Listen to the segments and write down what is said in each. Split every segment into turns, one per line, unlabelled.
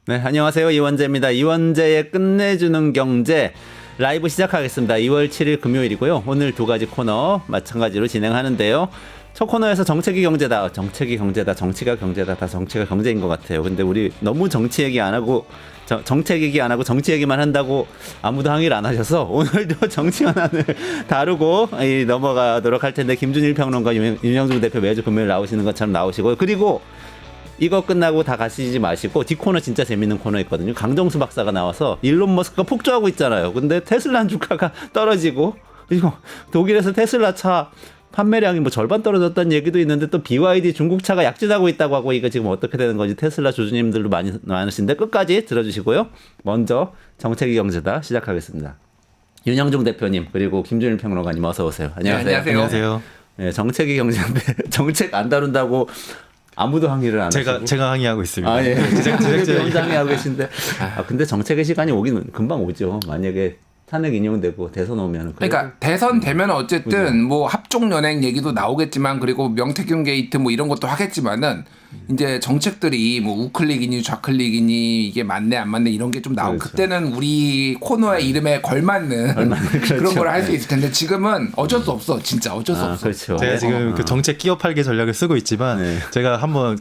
네, 안녕하세요. 이원재입니다. 이원재의 끝내주는 경제 라이브 시작하겠습니다. 2월 7일 금요일이고요. 오늘 두 가지 코너 마찬가지로 진행하는데요. 첫 코너에서 정책이 경제다, 정치가 경제다, 다 정치가 경제인 것 같아요. 근데 우리 너무 정치 얘기 안 하고 정책 얘기 안 하고 정치 얘기만 한다고 아무도 항의를 안 하셔서 오늘도 정치 현안을 다루고 넘어가도록 할 텐데, 김준일 평론가, 윤영중 대표 매주 금요일 나오시는 것처럼 나오시고요. 그리고 이거 끝나고 다 가시지 마시고 뒷코너 진짜 재밌는 코너 있거든요. 강정수 박사가 나와서 일론 머스크가 폭주하고 있잖아요. 근데 테슬라 주가가 떨어지고, 그리고 독일에서 테슬라 차 판매량이 뭐 절반 떨어졌다는 얘기도 있는데, 또 BYD 중국 차가 약진하고 있다고 하고, 이거 지금 어떻게 되는 건지 테슬라 주주님들도 많으신데 끝까지 들어주시고요. 먼저 정책이 경제다 시작하겠습니다. 윤영중 대표님 그리고 김준일 평론가님 어서 오세요. 안녕하세요.
네, 안녕하세요.
네, 정책이 경제인데 정책 안 다룬다고 아무도 항의를 안 하시고.
제가 항의하고 있습니다.
아, 예. 제가 항의하고 계신데. 근데 정책의 시간이 오긴 금방 오죠. 만약에 탄핵 인용되고 대선 오면.
그러니까 대선 되면 어쨌든 그죠? 뭐 합종 연행 얘기도 나오겠지만, 그리고 명태균 게이트 뭐 이런 것도 하겠지만은 이제 정책들이 뭐 우클릭이니 좌클릭이니 이게 맞네 안 맞네 이런 게 좀 나오고, 그렇죠. 그때는 우리 코너의 이름에 걸맞는 그렇죠. 그런 걸 할 수 있을 텐데, 지금은 어쩔 수 없어. 진짜 어쩔 수 없어.
그렇죠.
제가 지금 그 정책 끼어 팔기 전략을 쓰고 있지만 제가 한번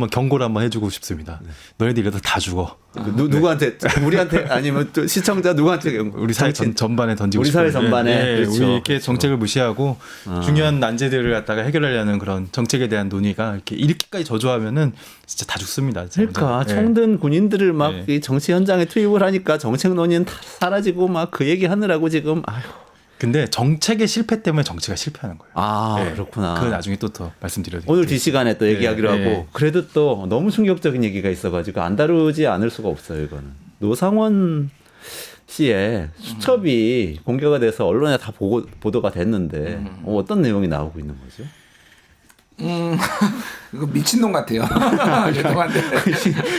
경고를 한번 해주고 싶습니다. 너희들 이러다 다 죽어.
누구한테? 우리한테 아니면 또 시청자 누구한테?
우리 사회 전반에 던지고
우리
싶어요.
사회 전반에. 그렇죠.
우리 이렇게 정책을 무시하고 중요한 난제들을 갖다가 해결하려는 그런 정책에 대한 논의가 이렇게까지 저조하면은 진짜 다 죽습니다.
그러니까 청든 군인들을 막 이 정치 현장에 투입을 하니까 정책 논의는 다 사라지고 막 그 얘기 하느라고 지금. 아휴.
근데 정책의 실패 때문에 정치가 실패하는 거예요.
그렇구나.
그 나중에 또 말씀드려드릴게요.
오늘 뒷시간에 또 얘기하기로 하고, 그래도 또 너무 충격적인 얘기가 있어가지고 안 다루지 않을 수가 없어요. 이거는 노상원 씨의 수첩이 공개가 돼서 언론에 다 보도가 됐는데 어떤 내용이 나오고 있는 거죠?
이거 미친놈 같아요. 죄송한데.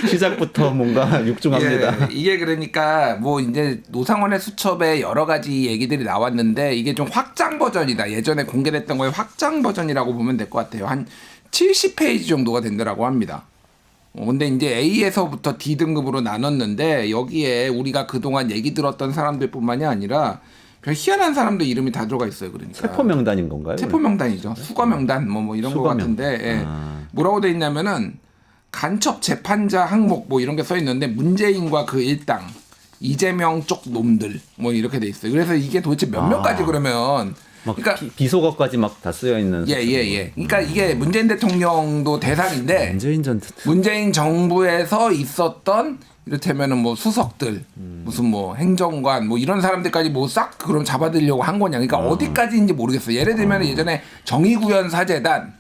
시작부터 뭔가 육중합니다.
예, 이게 그러니까 뭐 이제 노상원의 수첩에 여러 가지 얘기들이 나왔는데, 이게 좀 확장 버전이다. 예전에 공개됐던 거의 확장 버전이라고 보면 될 것 같아요. 한 70페이지 정도가 된다라고 합니다. 근데 이제 A에서부터 D 등급으로 나눴는데, 여기에 우리가 그동안 얘기 들었던 사람들뿐만이 아니라 별 희한한 사람들 이름이 다 들어가 있어요. 그러니까
체포 명단인 건가요?
체포 명단이죠. 수거 명단 뭐 이런 거 같은데, 예. 뭐라고 돼 있냐면은 간첩 재판자 항목 뭐 이런 게 써 있는데, 문재인과 그 일당, 이재명 쪽 놈들 뭐 이렇게 돼 있어요. 그래서 이게 도대체 몇 명까지 그러면,
그러니까 비속어까지 막 다 쓰여 있는.
예. 그러니까 이게 문재인 대통령도 대상인데, 문재인 정부에서 있었던 이를테면은 뭐 수석들, 무슨 뭐 행정관 뭐 이런 사람들까지 뭐 싹 그럼 잡아들려고 한 거냐. 그러니까 어디까지인지 모르겠어요. 예를 들면 예전에 정의구현 사재단,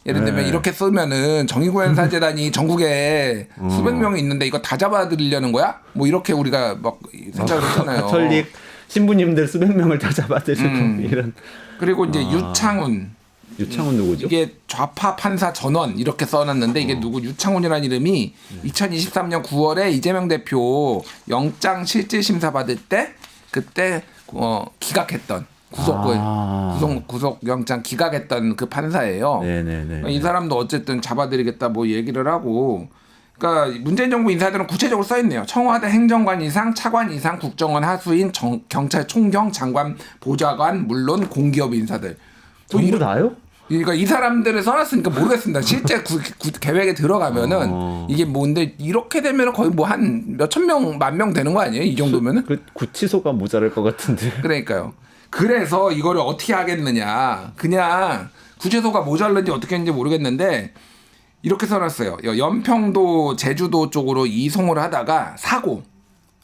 예를 들면 이렇게 쓰면은 정의구현 사재단이 전국에 수백 명이 있는데 이거 다 잡아들이려는 거야? 뭐 이렇게 우리가 막 생각을 했잖아요.
가톨릭 신부님들 수백 명을 다 잡아들이고 이런.
그리고 이제 유창훈
누구죠?
이게 좌파 판사 전원 이렇게 써놨는데, 이게 누구 유창훈이라는 이름이 2023년 9월에 이재명 대표 영장 실질 심사 받을 때 그때 기각했던 구속 영장 기각했던 그 판사예요.
네네네.
이 사람도 어쨌든 잡아들이겠다 뭐 얘기를 하고. 그러니까 문재인 정부 인사들은 구체적으로 써 있네요. 청와대 행정관 이상, 차관 이상, 국정원 하수인, 경찰총경, 장관, 보좌관, 물론 공기업 인사들.
전부 다요?
그러니까 이 사람들을 써놨으니까 모르겠습니다. 실제 계획에 들어가면은 이게 뭔데, 이렇게 되면 거의 뭐 한 몇천 명, 만 명 되는 거 아니에요? 이 정도면은?
구치소가 모자랄 것 같은데.
그러니까요. 그래서 이거를 어떻게 하겠느냐. 그냥 구치소가 모자른지 어떻게 했는지 모르겠는데, 이렇게 써놨어요. 연평도, 제주도 쪽으로 이송을 하다가 사고.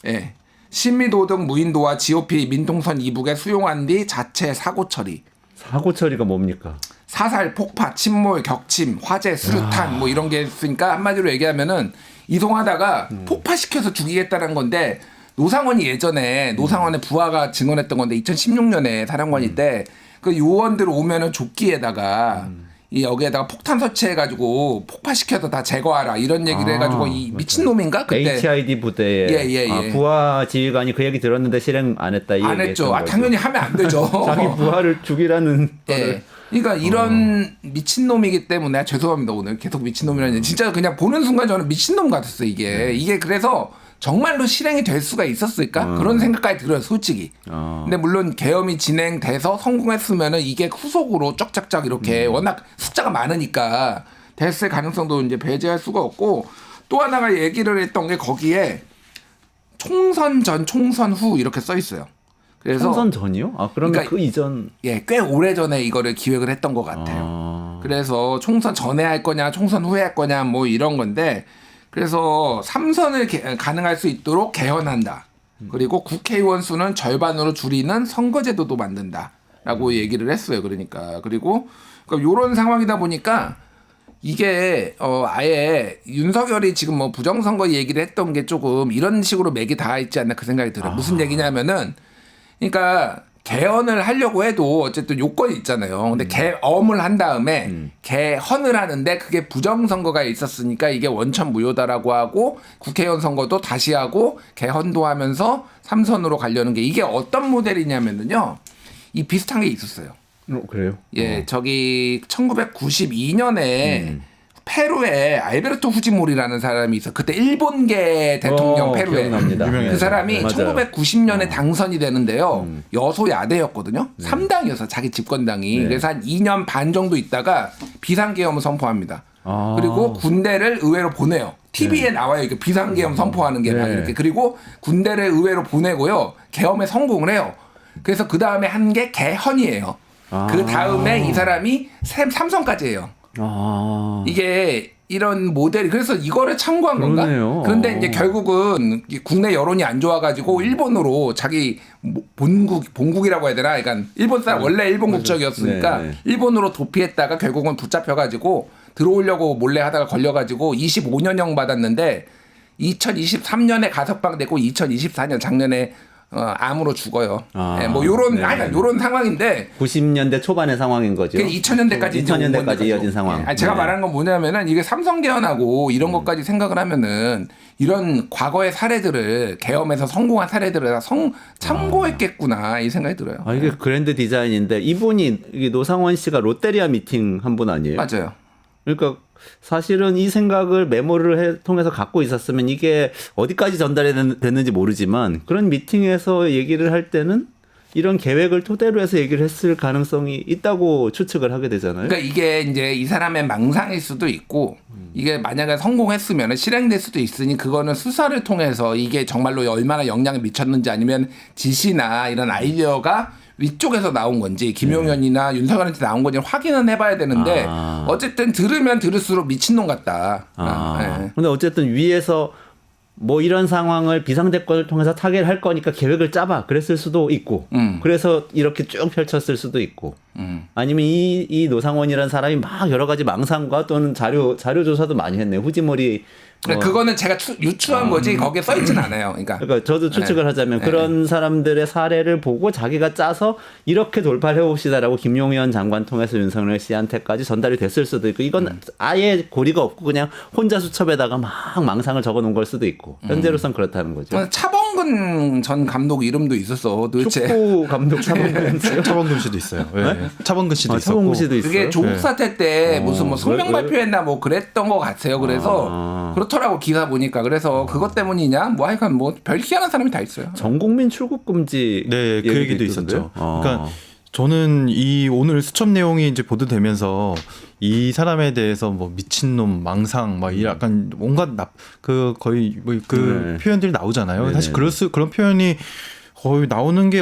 예. 신미도등 무인도와 GOP 민통선 이북에 수용한 뒤 자체 사고 처리.
사고 처리가 뭡니까?
사살, 폭파, 침몰, 격침, 화재, 수류탄 뭐 이런 게 있으니까 한마디로 얘기하면은 이송하다가 폭파시켜서 죽이겠다는 건데, 노상원이 예전에 노상원의 부하가 증언했던 건데, 2016년에 사령관일 때 그 요원들 오면은 조끼에다가 이 여기에다가 폭탄 설치해가지고 폭파시켜서 다 제거하라 이런 얘기를 해가지고, 이 미친놈인가 그때
HID 부대에 부하 지휘관이 그 얘기 들었는데 실행 안 했다. 이
안 했죠. 당연히 하면 안 되죠.
자기 부하를 죽이라는 거를.
그러니까 이런 미친놈이기 때문에 죄송합니다. 오늘 계속 미친놈이라는 진짜 그냥 보는 순간 저는 미친놈 같았어요. 이게 그래서 정말로 실행이 될 수가 있었을까? 그런 생각까지 들어요, 솔직히. 근데 물론 계엄이 진행돼서 성공했으면은 이게 후속으로 쫙쫙쫙 이렇게 워낙 숫자가 많으니까 됐을 가능성도 이제 배제할 수가 없고 또 하나가 얘기를 했던 게 거기에 총선 전, 총선 후 이렇게 써 있어요. 그래서
총선 전이요? 아, 그러면
그러니까
그 이전
꽤 오래 전에 이거를 기획을 했던 것 같아요. 그래서 총선 전에 할 거냐, 총선 후에 할 거냐, 뭐 이런 건데, 그래서 3선을 가능할 수 있도록 개헌한다. 그리고 국회의원 수는 절반으로 줄이는 선거제도도 만든다라고 얘기를 했어요. 그러니까 그리고 이런 상황이다 보니까 이게 아예 윤석열이 지금 뭐 부정선거 얘기를 했던 게 조금 이런 식으로 맥이 닿아 있지 않나 그 생각이 들어요. 무슨 얘기냐면은 그러니까 개헌을 하려고 해도 어쨌든 요건이 있잖아요. 근데 개엄을 한 다음에 개헌을 하는데 그게 부정선거가 있었으니까 이게 원천무효다라고 하고 국회의원 선거도 다시 하고 개헌도 하면서 3선으로 가려는 게 이게 어떤 모델이냐면은요. 이 비슷한 게 있었어요.
그래요?
예, 저기 1992년에 페루에 알베르토 후지모리라는 사람이 있어. 그때 일본계 대통령 페루에
기억납니다.
그 사람이
맞아요.
1990년에 당선이 되는데요. 여소야대였거든요. 3당이어서 자기 집권당이.
네.
그래서 한 2년 반 정도 있다가 비상계엄을 선포합니다. 그리고 군대를 의회로 보내요. TV에 나와요. 이렇게 비상계엄 선포하는 게 막
네.
이렇게. 그리고 군대를 의회로 보내고요. 계엄에 성공을 해요. 그래서 그 다음에 한 게 개헌이에요. 그 다음에 이 사람이 3선까지 해요. 이게 이런 모델이 그래서 이거를 참고한 건가?
그러네요.
그런데 이제 결국은 국내 여론이 안 좋아가지고 일본으로 자기 본국이라고 해야 되나? 그러니까 일본 사람 원래 일본 국적이었으니까
네.
일본으로 도피했다가 결국은 붙잡혀가지고 들어오려고 몰래 하다가 걸려가지고 25년형 받았는데 2023년에 가석방되고 2024년 작년에 암으로 죽어요. 네, 뭐 요런 요런 상황인데
90년대 초반의 상황인 거죠.
2000년대까지
2000년대까지 이어진 상황.
제가
네.
말하는 건 뭐냐면은 이게 삼성 개헌하고 이런 것까지 생각을 하면은 이런 과거의 사례들을 계엄에서 성공한 사례들을 다 참고했겠구나 이 생각이 들어요.
이게 그랜드 디자인인데 이분이 이게 노상원 씨가 롯데리아 미팅 한 분 아니에요?
맞아요.
그러니까 사실은 이 생각을 메모를 통해서 갖고 있었으면 이게 어디까지 전달이 됐는지 모르지만 그런 미팅에서 얘기를 할 때는 이런 계획을 토대로 해서 얘기를 했을 가능성이 있다고 추측을 하게 되잖아요.
그러니까 이게 이제 이 사람의 망상일 수도 있고 이게 만약에 성공했으면 실행될 수도 있으니 그거는 수사를 통해서 이게 정말로 얼마나 영향을 미쳤는지 아니면 지시나 이런 아이디어가 위쪽에서 나온 건지 김용현이나 윤석열한테 나온 건지 확인은 해봐야 되는데 어쨌든 들으면 들을수록 미친놈 같다. 네.
근데 어쨌든 위에서 뭐 이런 상황을 비상대권을 통해서 타결할 거니까 계획을 짜봐 그랬을 수도 있고 그래서 이렇게 쭉 펼쳤을 수도 있고 아니면 이 노상원이라는 사람이 막 여러 가지 망상과 또는 자료 조사도 많이 했네요. 후지모리
그거는 제가 유추한 거지 거기에 써있진 않아요.
그러니까 저도 추측을 하자면 그런 사람들의 사례를 보고 자기가 짜서 이렇게 돌파를 해봅시다라고 김용현 장관 통해서 윤석열 씨한테까지 전달이 됐을 수도 있고 이건 아예 고리가 없고 그냥 혼자 수첩에다가 막 망상을 적어놓은 걸 수도 있고 현재로선 그렇다는 거죠.
차범근 전 감독 이름도 있었어. 도대체
축구 감독 차범근 씨요?
차범근 씨도 있어요. 네. 차범근 씨도 있었고.
차범근 씨도 있어요.
그게 조국 사태 때 무슨 뭐 성명 발표했나 뭐 그랬던 것 같아요. 그래서 그렇더라고 기사 보니까. 그래서 그것 때문이냐 뭐 하여간 뭐 별 희한한 사람이 다 있어요.
전 국민 출국 금지
네, 그 얘기도
있던데요?
있었죠. 그러니까 저는 이 오늘 수첩 내용이 이제 보도되면서 이 사람에 대해서 뭐 미친놈, 망상, 막 약간 온갖 거의 뭐 그 표현들이 나오잖아요.
네네.
사실 그런 표현이 거의 나오는 게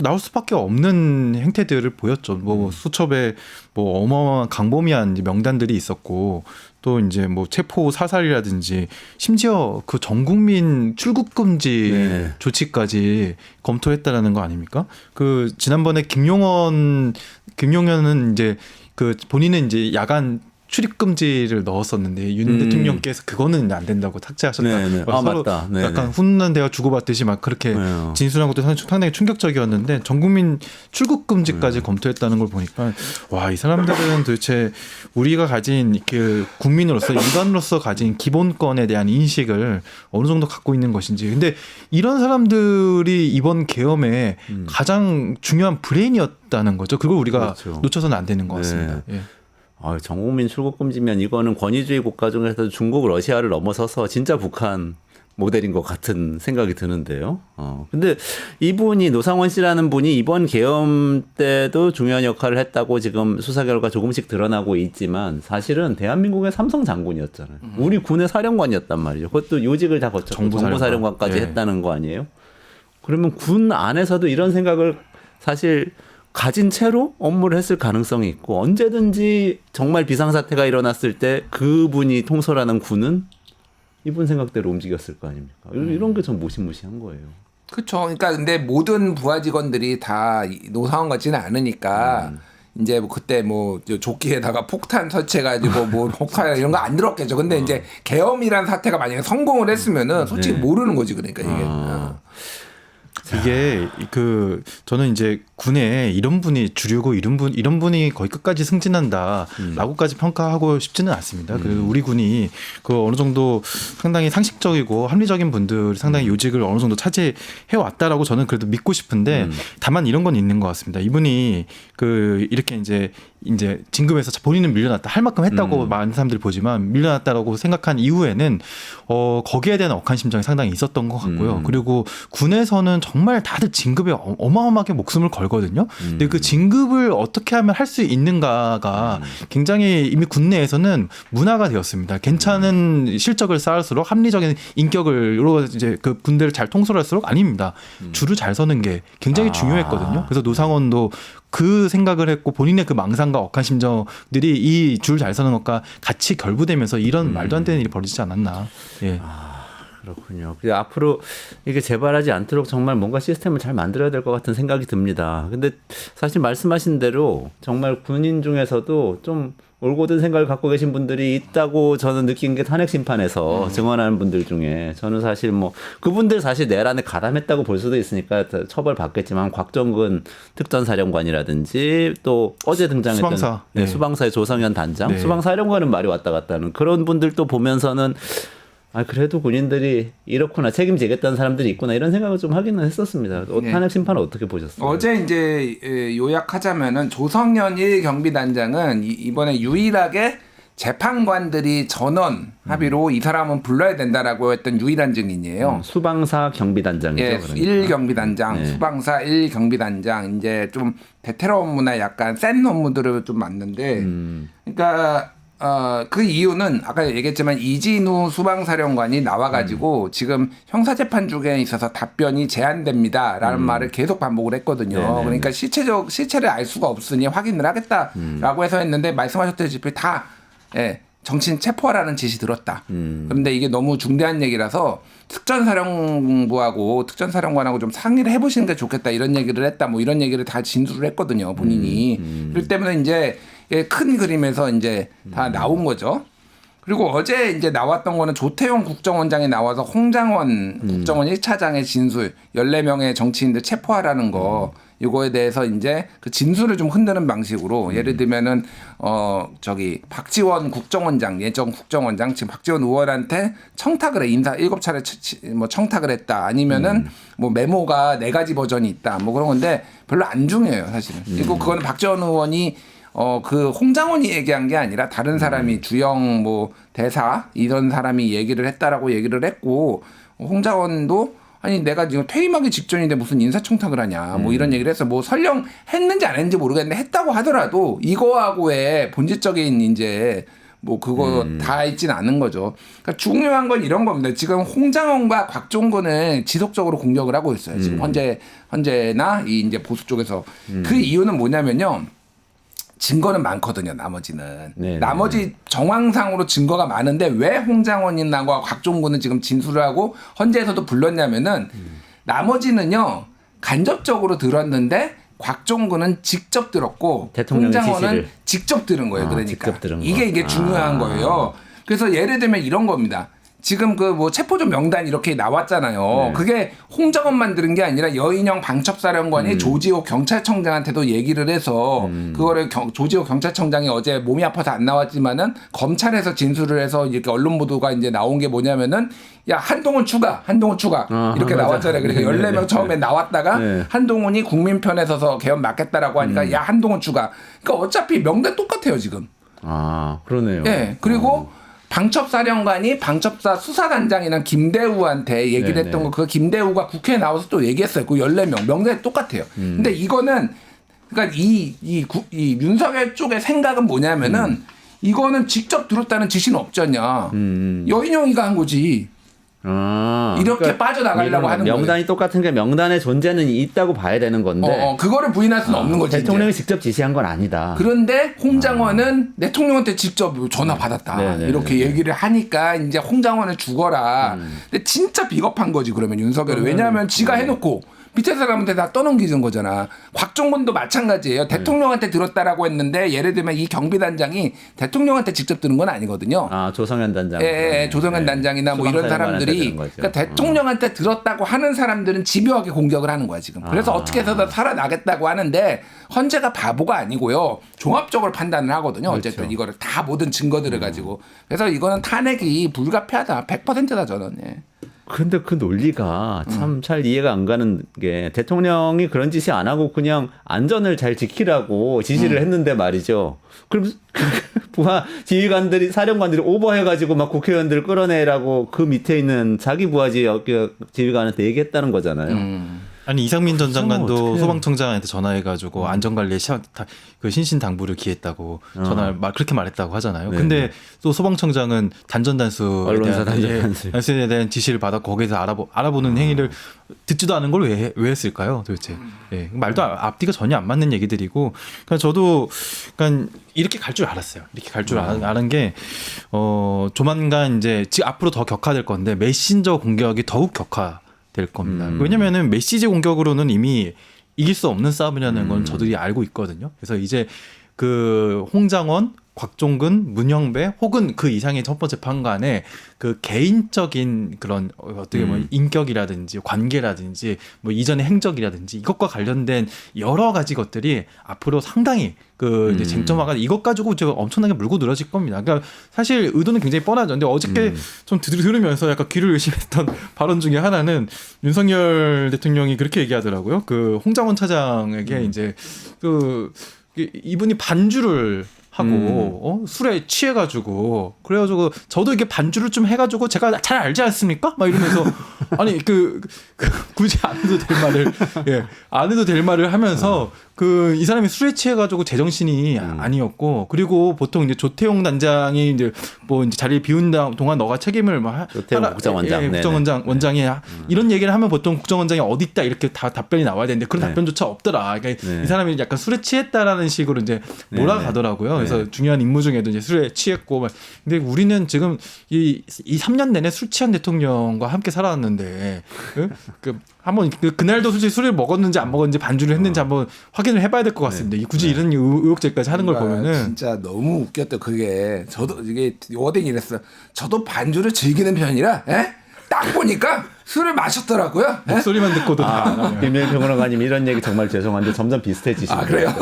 나올 수밖에 없는 행태들을 보였죠. 뭐 수첩에 뭐 어마어마한 강범위한 이제 명단들이 있었고 또 이제 뭐 체포 사살이라든지 심지어 그 전 국민 출국 금지 조치까지 검토했다라는 거 아닙니까? 그 지난번에 김용현은 이제 그 본인은 이제 야간 출입 금지를 넣었었는데 윤 대통령께서 그거는 안 된다고 삭제하셨다.
네네. 아,
서로
맞다. 네네.
약간 훈훈한 대화 주고받듯이 막 그렇게
네요.
진술한 것도 상당히 충격적이었는데 전 국민 출국 금지까지 검토했다는 걸 보니까 와, 이 사람들은 도대체 우리가 가진 그 국민으로서 인간으로서 가진 기본권에 대한 인식을 어느 정도 갖고 있는 것인지. 근데 이런 사람들이 이번 계엄에 가장 중요한 브레인이었다는 거죠. 그걸 우리가
그렇죠.
놓쳐서는 안 되는 것 같습니다.
네.
예.
전국민 출국 금지면 이거는 권위주의 국가 중에서도 중국, 러시아를 넘어서서 진짜 북한 모델인 것 같은 생각이 드는데요. 근데 이분이 노상원 씨라는 분이 이번 계엄 때도 중요한 역할을 했다고 지금 수사 결과 조금씩 드러나고 있지만 사실은 대한민국의 삼성 장군이었잖아요. 우리 군의 사령관이었단 말이죠. 그것도 요직을 다 거쳤고 정보사령관까지
예.
했다는 거 아니에요? 그러면 군 안에서도 이런 생각을 사실 가진 채로 업무를 했을 가능성이 있고 언제든지 정말 비상사태가 일어났을 때 그분이 통솔하는 군은 이분 생각대로 움직였을 거 아닙니까? 이런 게 좀 무시무시한 거예요.
그렇죠. 그러니까 근데 모든 부하 직원들이 다 노사원 같지는 않으니까 이제 뭐 그때 뭐 조끼에다가 폭탄 설치해가지고 뭐 폭발 이런 거 안 들었겠죠. 근데 이제 계엄이란 사태가 만약에 성공을 했으면은 솔직히
네.
모르는 거지 그러니까 이게.
이게 저는 이제 군에 이런 분이 주류고 이런 분이 거의 끝까지 승진한다라고까지 평가하고 싶지는 않습니다. 그리고 우리 군이 그 어느 정도 상당히 상식적이고 합리적인 분들이 상당히 요직을 어느 정도 차지해 왔다라고 저는 그래도 믿고 싶은데 다만 이런 건 있는 것 같습니다. 이분이 이렇게 이제 진급해서 본인은 밀려났다 할 만큼 했다고 많은 사람들이 보지만 밀려났다라고 생각한 이후에는 거기에 대한 억한 심정이 상당히 있었던 것 같고요. 그리고 군에서는 정말 다들 진급에 어마어마하게 목숨을 걸거든요. 근데 그 진급을 어떻게 하면 할 수 있는가가 굉장히 이미 군 내에서는 문화가 되었습니다. 괜찮은 실적을 쌓을수록 합리적인 인격으로 이제 그 군대를 잘 통솔할수록 아닙니다. 줄을 잘 서는 게 굉장히 중요했거든요. 그래서 노상원도 그 생각을 했고 본인의 그 망상과 억한 심정들이 이 줄 잘 서는 것과 같이 결부되면서 이런 말도 안 되는 일이 벌어지지 않았나. 예.
그렇군요. 앞으로 이게 재발하지 않도록 정말 뭔가 시스템을 잘 만들어야 될 것 같은 생각이 듭니다. 근데 사실 말씀하신 대로 정말 군인 중에서도 좀 올곧은 생각을 갖고 계신 분들이 있다고 저는 느낀 게 탄핵 심판에서 증언하는 분들 중에 저는 사실 뭐 그분들 사실 내란에 가담했다고 볼 수도 있으니까 처벌 받겠지만 곽정근 특전사령관이라든지 또 어제 등장했던
수방사.
네,
네.
수방사의 조성현 단장,
네.
수방사령관은 말이 왔다 갔다 하는 그런 분들도 보면서는 그래도 군인들이 이렇구나 책임지겠다는 사람들이 있구나 이런 생각을 좀 하기는 했었습니다.
네.
탄핵 심판은 어떻게 보셨어요?
어제 이제 요약하자면은 조성현 1경비단장은 이번에 유일하게 재판관들이 전원 합의로 이 사람은 불러야 된다라고 했던 유일한 증인이에요.
수방사 경비단장이죠.
예,
그러니까.
1경비단장,
네.
수방사 1경비단장 이제 좀 베테랑 업무나 약간 센 업무들을 좀 맡는데, 그러니까 그 이유는 아까 얘기했지만 이진우 수방사령관이 나와가지고 지금 형사재판 중에 있어서 답변이 제한됩니다라는 말을 계속 반복을 했거든요.
네네.
그러니까 실체를 알 수가 없으니 확인을 하겠다라고 해서 했는데 말씀하셨다시피 다 정치인 체포하라는 지시 들었다. 그런데 이게 너무 중대한 얘기라서 특전사령부하고 특전사령관하고 좀 상의를 해보시는 게 좋겠다 이런 얘기를 했다. 뭐 이런 얘기를 다 진술을 했거든요. 본인이. 그렇기 때문에 이제 큰 그림에서 이제 다 나온 거죠. 그리고 어제 이제 나왔던 거는 조태용 국정원장이 나와서 홍장원 국정원 1차장의 진술 14명의 정치인들 체포하라는 거 이거에 대해서 이제 그 진술을 좀 흔드는 방식으로 예를 들면은 박지원 국정원장 예전 국정원장 지금 박지원 의원한테 청탁을 해 인사 7차례 뭐 청탁을 했다 아니면은 뭐 메모가 4가지 버전이 있다 뭐 그런 건데 별로 안 중요해요 사실은. 그리고 그거는 박지원 의원이 그 홍장원이 얘기한 게 아니라 다른 사람이 주영 뭐 대사 이런 사람이 얘기를 했다라고 얘기를 했고 홍장원도 아니 내가 지금 퇴임하기 직전인데 무슨 인사청탁을 하냐 뭐 이런 얘기를 해서 뭐 설령 했는지 안 했는지 모르겠는데 했다고 하더라도 이거하고의 본질적인 이제 뭐 그거 다 있지는 않은 거죠. 그러니까 중요한 건 이런 겁니다. 지금 홍장원과 곽종근을 지속적으로 공격을 하고 있어요. 지금 현재나 이 이제 보수 쪽에서 그 이유는 뭐냐면요. 증거는 많거든요. 나머지는.
네네.
나머지 정황상으로 증거가 많은데 왜 홍장원이나 곽종근은 지금 진술을 하고 헌재에서도 불렀냐면은 나머지는요. 간접적으로 들었는데 곽종근은 직접 들었고
대통령의
홍장원은
지시를.
직접 들은 거예요. 그러니까
직접 들은 거.
이게 중요한 거예요. 그래서 예를 들면 이런 겁니다. 지금 그 뭐 체포조 명단 이렇게 나왔잖아요.
네.
그게 홍장원만 들은 게 아니라 여인영 방첩사령관이 조지호 경찰청장한테도 얘기를 해서 그거를 조지호 경찰청장이 어제 몸이 아파서 안 나왔지만은 검찰에서 진술을 해서 이렇게 언론 보도가 이제 나온 게 뭐냐면은 야 한동훈 추가 이렇게
맞아.
나왔잖아요. 그러니까 14명 처음에 나왔다가
네.
한동훈이 국민 편에 서서 개헌 막겠다라고 하니까 야 한동훈 추가. 그러니까 어차피 명단 똑같아요 지금.
아 그러네요.
예. 그리고 방첩사령관이 방첩사 수사단장이랑 김대우한테 얘기를
네네.
했던 거 그 김대우가 국회에 나와서 또 얘기했어요. 그 14명 명단이 똑같아요. 근데 이거는 그러니까 이 윤석열 쪽의 생각은 뭐냐면은 이거는 직접 들었다는 지시는 없잖냐. 여인영이가 한 거지. 이렇게 빠져나가려고 하는 거예요.
명단이 똑같은 게 명단의 존재는 있다고 봐야 되는 건데
그거를 부인할 수는 없는 거지.
대통령이
이제.
직접 지시한 건 아니다.
그런데 홍장원은 대통령한테 직접 전화 받았다.
네네네.
이렇게 얘기를 하니까 이제 홍장원을 죽어라. 근데 진짜 비겁한 거지 그러면 윤석열이. 왜냐하면 지가 해놓고 밑에 사람한테 다 떠넘기는 거잖아. 곽종근도 마찬가지예요. 대통령한테 들었다라고 했는데 예를 들면 이 경비단장이 대통령한테 직접 들은 건 아니거든요.
아 조성현 단장.
예, 조성현 단장이나 뭐 이런 사람들이 그러니까 대통령한테 들었다고 하는 사람들은 집요하게 공격을 하는 거야 지금. 그래서 어떻게 해서든 살아나겠다고 하는데 헌재가 바보가 아니고요. 종합적으로 판단을 하거든요. 어쨌든
그렇죠.
이거를 다 모든 증거들을 가지고. 그래서 이거는 탄핵이 불가피하다. 100%다 저는. 예.
근데 그 논리가 참 잘 이해가 안 가는 게 대통령이 그런 짓이 안 하고 그냥 안전을 잘 지키라고 지시를 했는데 말이죠. 그럼 부하 지휘관들이 사령관들이 오버해가지고 막 국회의원들 끌어내라고 그 밑에 있는 자기 부하 지휘관한테 얘기했다는 거잖아요.
아니 이상민 전 장관도
어떡해.
소방청장한테 전화해가지고 안전관리에 그 신신당부를 기했다고 전화를 그렇게 말했다고 하잖아요.
네네.
근데 또 소방청장은
언론사
단전단수에 대한 지시를 받았고 거기서 알아보는 행위를 듣지도 않은 걸 왜 했을까요, 도대체? 예, 말도 앞뒤가 전혀 안 맞는 얘기들이고, 그러니까 저도 그러니까 이렇게 갈 줄 알았어요. 이렇게 갈 줄 아는 게 조만간 이제 앞으로 더 격화될 건데 메신저 공격이 더욱 격화. 될 겁니다. 왜냐면은 메시지 공격으로는 이미 이길 수 없는 싸움이라는 건 저들이 알고 있거든요. 그래서 이제 그 홍장원, 곽종근, 문영배 혹은 그 이상의 첫 번째 판관의 그 개인적인 그런 어떻게 보면 인격이라든지 관계라든지 뭐 이전의 행적이라든지 이것과 관련된 여러 가지 것들이 앞으로 상당히 그 이제 쟁점화가 이것 가지고 이제 엄청나게 물고 늘어질 겁니다. 그러니까 사실 의도는 굉장히 뻔하죠. 근데 어저께 좀 들으면서 약간 귀를 의심했던 발언 중에 하나는 윤석열 대통령이 그렇게 얘기하더라고요. 그 홍장원 차장에게 이제 그 이분이 반주를 하고 술에 취해가지고 그래가지고 저도 이게 반주를 좀 해가지고 제가 잘 알지 않습니까? 막 이러면서 아니 굳이 안 해도 될 말을 안 해도 될 말을 하면서 그 이 사람이 술에 취해가지고 제정신이 아니었고 그리고 보통 이제 조태용 단장이 이제 뭐 이제 자리를 비운 동안 너가 책임을 뭐
조태용 국정원장,
국정원장이 이런 얘기를 하면 보통 국정원장이 어디 있다 이렇게 다 답변이 나와야 되는데 그런 답변조차 없더라. 그러니까 이 사람이 약간 술에 취했다라는 식으로 이제 몰아가더라고요. 그래서 중요한 임무 중에도 이제 술에 취했고 근데 우리는 지금 이 3년 내내 술 취한 대통령과 함께 살아왔는데 한번 그날도 솔직히 술을 먹었는지 안 먹었는지 반주를 했는지 한번 확인을 해봐야 될 것 같습니다. 굳이 이런 의혹제까지 하는 걸 보면은
진짜 너무 웃겼다. 그게 저도 이게 워딩이 이랬어. 저도 반주를 즐기는 편이라 딱 보니까 술을 마셨더라고요.
목소리만 듣고도
김영일 평론가님 이런 얘기 정말 죄송한데 점점 비슷해지시네요.
그래요?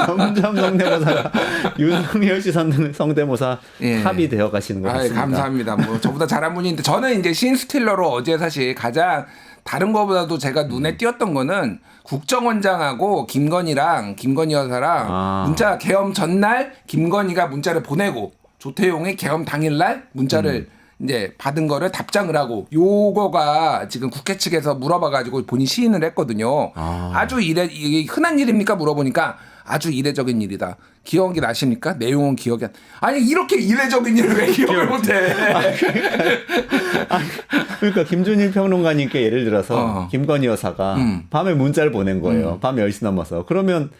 점점 성대모사가 윤석열 씨 성대모사 합이 되어 가시는 것 같습니다.
감사합니다. 뭐 저보다 잘한 분인데 저는 이제 신스틸러로 어제 사실 가장 다른 거보다도 제가 눈에 띄었던 거는 국정원장하고 김건희 여사랑 문자 계엄 전날 김건희가 문자를 보내고 조태용이 계엄 당일날 문자를 이제 받은 거를 답장을 하고 요거가 지금 국회 측에서 물어봐가지고 본인 시인을 했거든요. 아주 이게 흔한 일입니까? 물어보니까 아주 이례적인 일이다. 기억이 나십니까? 내용은 기억이 아니 이렇게 이례적인 일을 왜 기억을 못해?
그러니까 김준일 평론가님께 예를 들어서 김건희 여사가 밤에 문자를 보낸 거예요. 밤 10시 넘어서. 그러면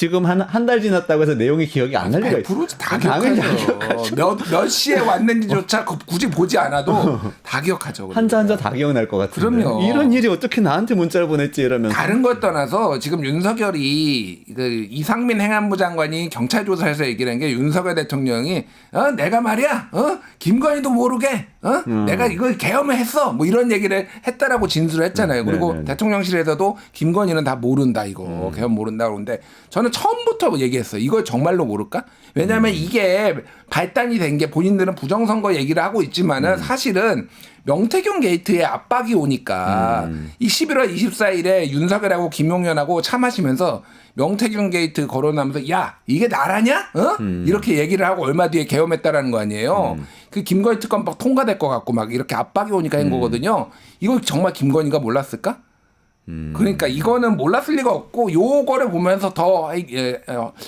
지금 한 달 지났다고 해서 내용이 기억이 안 날 리가 있어.
100% 다 기억하죠. 몇 시에 왔는지조차 굳이 보지 않아도 다 기억하죠.
한자 다 기억날 것 같은데.
그럼요.
이런 일이 어떻게 나한테 문자를 보냈지 이러면.
다른 것 떠나서 지금 윤석열이 그 이상민 행안부 장관이 경찰 조사에서 얘기를 한 게 윤석열 대통령이 내가 말이야 김건희도 모르게 내가 이걸 계엄을 했어 뭐 이런 얘기를 했다라고 진술을 했잖아요. 그리고
네네네.
대통령실에서도 김건희는 다 모른다 이거 계엄 모른다 그러는데 저는 처음부터 얘기했어요. 이걸 정말로 모를까? 왜냐하면 이게 발단이 된 게 본인들은 부정선거 얘기를 하고 있지만은 사실은 명태균 게이트에 압박이 오니까 이 11월 24일에 윤석열하고 김용현하고 차 마시면서 명태균 게이트 거론하면서 야 이게 나라냐? 이렇게 얘기를 하고 얼마 뒤에 계엄했다라는 거 아니에요. 그 김건희 특검법 통과될 것 같고 막 이렇게 압박이 오니까 한 거거든요. 이걸 정말 김건희가 몰랐을까? 그러니까 이거는 몰랐을 리가 없고 요거를 보면서 더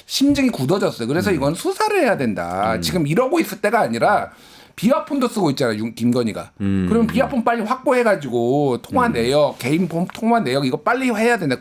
심증이 굳어졌어요. 그래서 이건 수사를 해야 된다. 지금 이러고 있을 때가 아니라 비화폰도 쓰고 있잖아요. 김건희가. 그럼 비화폰 빨리 확보해가지고 통화 내역, 개인 통화 내역 이거 빨리 해야 된다.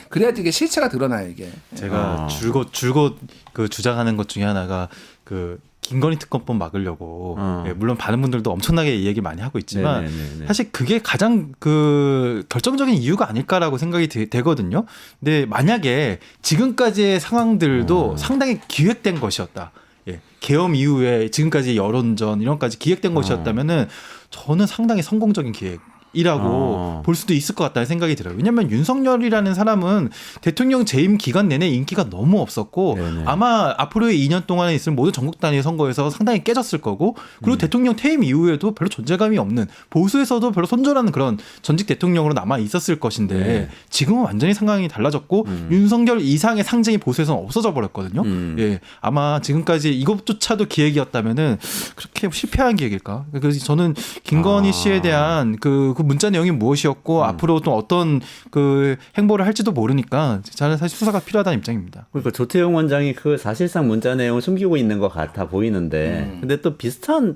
그래야지 이게 실체가 드러나요 이게.
제가 줄곧 그 주장하는 것 중에 하나가 그 김건희 특검법 막으려고 물론 많은 분들도 엄청나게 이 얘기 많이 하고 있지만
네네네네.
사실 그게 가장 그 결정적인 이유가 아닐까라고 생각이 되거든요. 근데 만약에 지금까지의 상황들도 상당히 기획된 것이었다. 예, 계엄 이후에 지금까지 여론전 이런까지 기획된 것이었다면은 저는 상당히 성공적인 기획이라고 볼 수도 있을 것 같다는 생각이 들어요. 왜냐하면 윤석열이라는 사람은 대통령 재임 기간 내내 인기가 너무 없었고
네네.
아마 앞으로의 2년 동안에 있을 모든 전국 단위 선거에서 상당히 깨졌을 거고 그리고 대통령 퇴임 이후에도 별로 존재감이 없는 보수에서도 별로 손절하는 그런 전직 대통령으로 남아 있었을 것인데
네.
지금은 완전히 상황이 달라졌고 윤석열 이상의 상징이 보수에서는 없어져 버렸거든요. 예, 아마 지금까지 이것조차도 기획이었다면은 그렇게 실패한 기획일까? 그래서 저는 김건희 씨에 대한 그 문자 내용이 무엇이었고 앞으로 또 어떤 그 행보를 할지도 모르니까 저는 사실 수사가 필요하다는 입장입니다.
그러니까 조태용 원장이 그 사실상 문자 내용을 숨기고 있는 것 같아 보이는데, 근데 또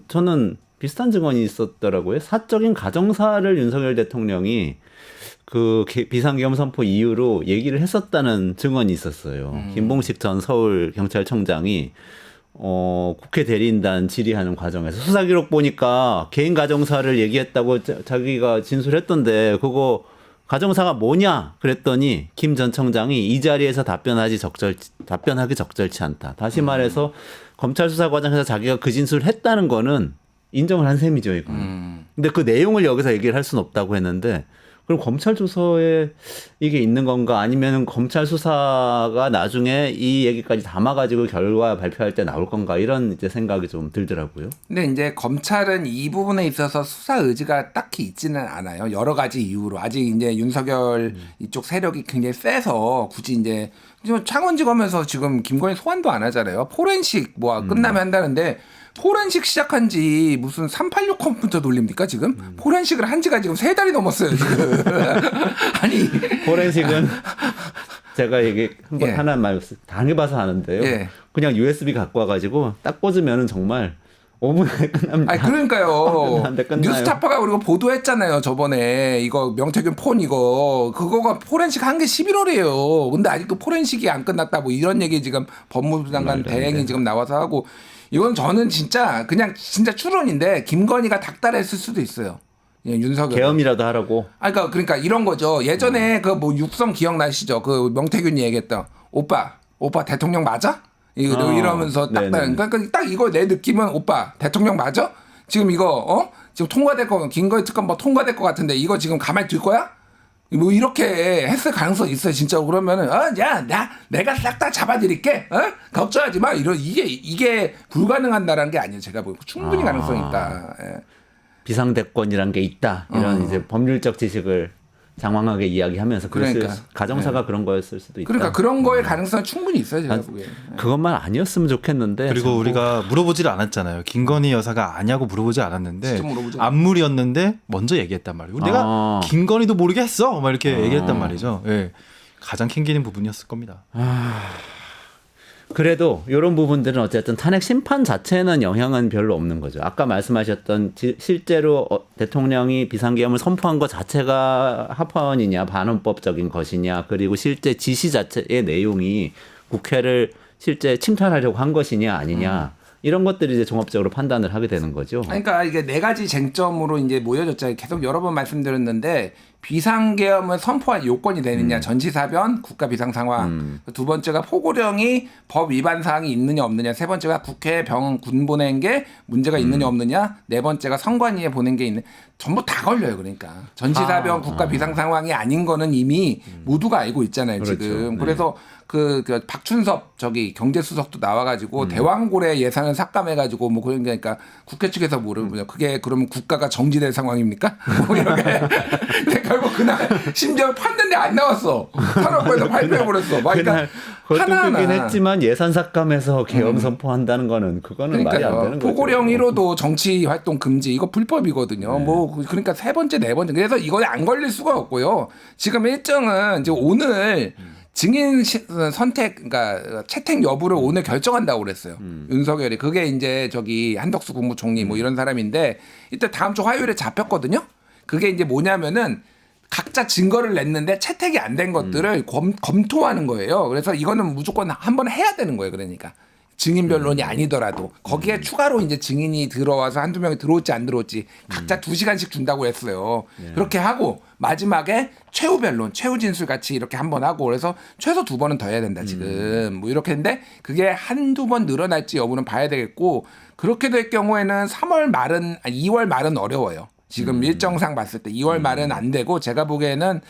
저는 비슷한 증언이 있었더라고요. 사적인 가정사를 윤석열 대통령이 그 비상계엄 선포 이후로 얘기를 했었다는 증언이 있었어요. 김봉식 전 서울경찰청장이 국회 대리인단 질의하는 과정에서 수사 기록 보니까 개인 가정사를 얘기했다고 자기가 진술했던데 그거 가정사가 뭐냐 그랬더니 김 전 청장이 이 자리에서 답변하기 적절치 않다. 다시 말해서 검찰 수사 과정에서 자기가 그 진술을 했다는 거는 인정을 한 셈이죠, 이거. 근데 그 내용을 여기서 얘기를 할 수는 없다고 했는데 그럼 검찰 조서에 이게 있는 건가 아니면 검찰 수사가 나중에 이 얘기까지 담아가지고 결과 발표할 때 나올 건가 이런 이제 생각이 좀 들더라고요.
근데 이제 검찰은 이 부분에 있어서 수사 의지가 딱히 있지는 않아요. 여러 가지 이유로 아직 이제 윤석열 이쪽 세력이 굉장히 세서 굳이 이제 창원지검에서 지금 김건희 소환도 안 하잖아요. 포렌식 뭐 끝나면 한다는데 포렌식 시작한 지 무슨 386 컴퓨터 돌립니까 지금? 포렌식을 한 지가 지금 3달이 넘었어요 지금. 아니
포렌식은 제가 이게 한번
예.
하나 말 당해봐서 아는데요.
예.
그냥 USB 갖고 와가지고 딱 꽂으면은 정말 5분에 끝납니다.
아니 그러니까요.
안 돼, 끝나요.
뉴스타파가 우리가 보도했잖아요. 저번에 이거 명태균 폰 그거가 포렌식 한 게 11월이에요. 근데 아직도 포렌식이 안 끝났다 뭐 이런 얘기 지금 법무부 장관 대행이 지금 나와서 하고 이건 저는 진짜 추론인데 김건희가 닥달했을 수도 있어요. 예, 윤석열.
계엄이라도 하라고.
그러니까 이런 거죠. 예전에 그 뭐 육성 기억나시죠? 그 명태균이 얘기했던 오빠 대통령 맞아? 이러면서 그러니까 딱 이거 내 느낌은 오빠 대통령 맞아? 지금 이거 지금 통과될 거 김건희 특검법 통과될 것 같은데 이거 지금 가만히 둘 거야? 뭐 이렇게 했을 가능성이 있어요 진짜. 그러면은 내가 싹 다 잡아드릴게 걱정하지 마 이게 불가능한다라는 게 아니에요. 제가 보고 충분히 가능성이 있다. 예.
비상대권이란 게 있다. 이런 이제 법률적 지식을 장황하게 이야기하면서
그러니까.
가정사가 그런 거였을 수도 있다.
그러니까 그런 거에 가능성은 충분히 있어요. 제가 보기에.
그것만 아니었으면 좋겠는데.
그리고 우리가 물어보지를 않았잖아요. 김건희 여사가 아냐고 물어보지 않았는데
진짜 물어보지
안물이었는데 먼저 얘기했단 말이에요. 내가 김건희도 모르게 했어. 막 이렇게 얘기했단 말이죠. 예. 가장 캥기는 부분이었을 겁니다.
그래도 이런 부분들은 어쨌든 탄핵 심판 자체는 영향은 별로 없는 거죠. 아까 말씀하셨던 실제로 대통령이 비상계엄을 선포한 것 자체가 합헌이냐 반헌법적인 것이냐 그리고 실제 지시 자체의 내용이 국회를 실제 침탈하려고 한 것이냐 아니냐 이런 것들이 이제 종합적으로 판단을 하게 되는 거죠.
그러니까 이게 네 가지 쟁점으로 이제 모여졌잖아요. 계속 여러 번 말씀드렸는데 비상계엄을 선포할 요건이 되느냐, 전시사변, 국가 비상 상황. 두 번째가 포고령이 법 위반 사항이 있느냐 없느냐. 세 번째가 국회 군 보낸 게 문제가 있느냐 없느냐. 네 번째가 선관위에 보낸 게 있는. 전부 다 걸려요. 그러니까 전시사변, 국가 비상 상황이 아닌 거는 이미 모두가 알고 있잖아요.
그렇죠.
지금.
네.
그래서 그 박춘섭 경제수석도 나와가지고 대왕고래 예산을 삭감해가지고 뭐 그러니까 국회 측에서 모르면 그게 그러면 국가가 정지될 상황입니까? 뭐 이렇게. 근데 결국 그날 심지어 팠는데 안 나왔어. 산업부에서 발표해버렸어.
그날 그것도 끄긴 했지만 예산 삭감해서 계엄 선포한다는 거는 그거는 말이 안 되는 거죠.
포고령 1호도 정치 활동 금지 이거 불법이거든요.
네.
뭐 그러니까 세 번째 네 번째 그래서 이거에 안 걸릴 수가 없고요. 지금 일정은 이제 오늘 증인 선택, 그러니까 채택 여부를 오늘 결정한다고 그랬어요. 윤석열이. 그게 이제 한덕수 국무총리 뭐 이런 사람인데 이때 다음 주 화요일에 잡혔거든요. 그게 이제 뭐냐면은 각자 증거를 냈는데 채택이 안 된 것들을 검토하는 거예요. 그래서 이거는 무조건 한번 해야 되는 거예요. 그러니까. 증인 변론이 아니더라도 거기에 추가로 이제 증인이 들어와서 한두 명이 들어올지 안 들어올지 각자 2시간씩 준다고 했어요. 그렇게 하고 마지막에 최후 변론, 최후 진술 같이 이렇게 한번 하고 그래서 최소 2번은 더 해야 된다 지금. 뭐 이렇게 했는데 그게 한두 번 늘어날지 여부는 봐야 되겠고 그렇게 될 경우에는 2월 말은 어려워요. 지금 일정상 봤을 때 2월 말은 안 되고 제가 보기에는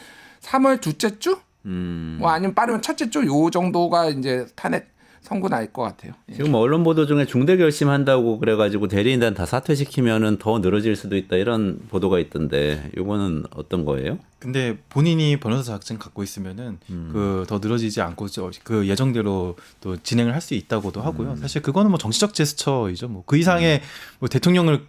3월 둘째 주? 뭐 아니면 빠르면 첫째 주 요 정도가 이제 탄핵 선고 날 것 같아요.
지금 언론 보도 중에 중대 결심한다고 그래가지고 대리인단 다 사퇴시키면은 더 늘어질 수도 있다 이런 보도가 있던데 이거는 어떤 거예요?
근데 본인이 변호사 자격증 갖고 있으면은 그 더 늘어지지 않고 그 예정대로 또 진행을 할 수 있다고도 하고요. 사실 그거는 뭐 정치적 제스처이죠. 뭐 그 이상의 뭐 대통령을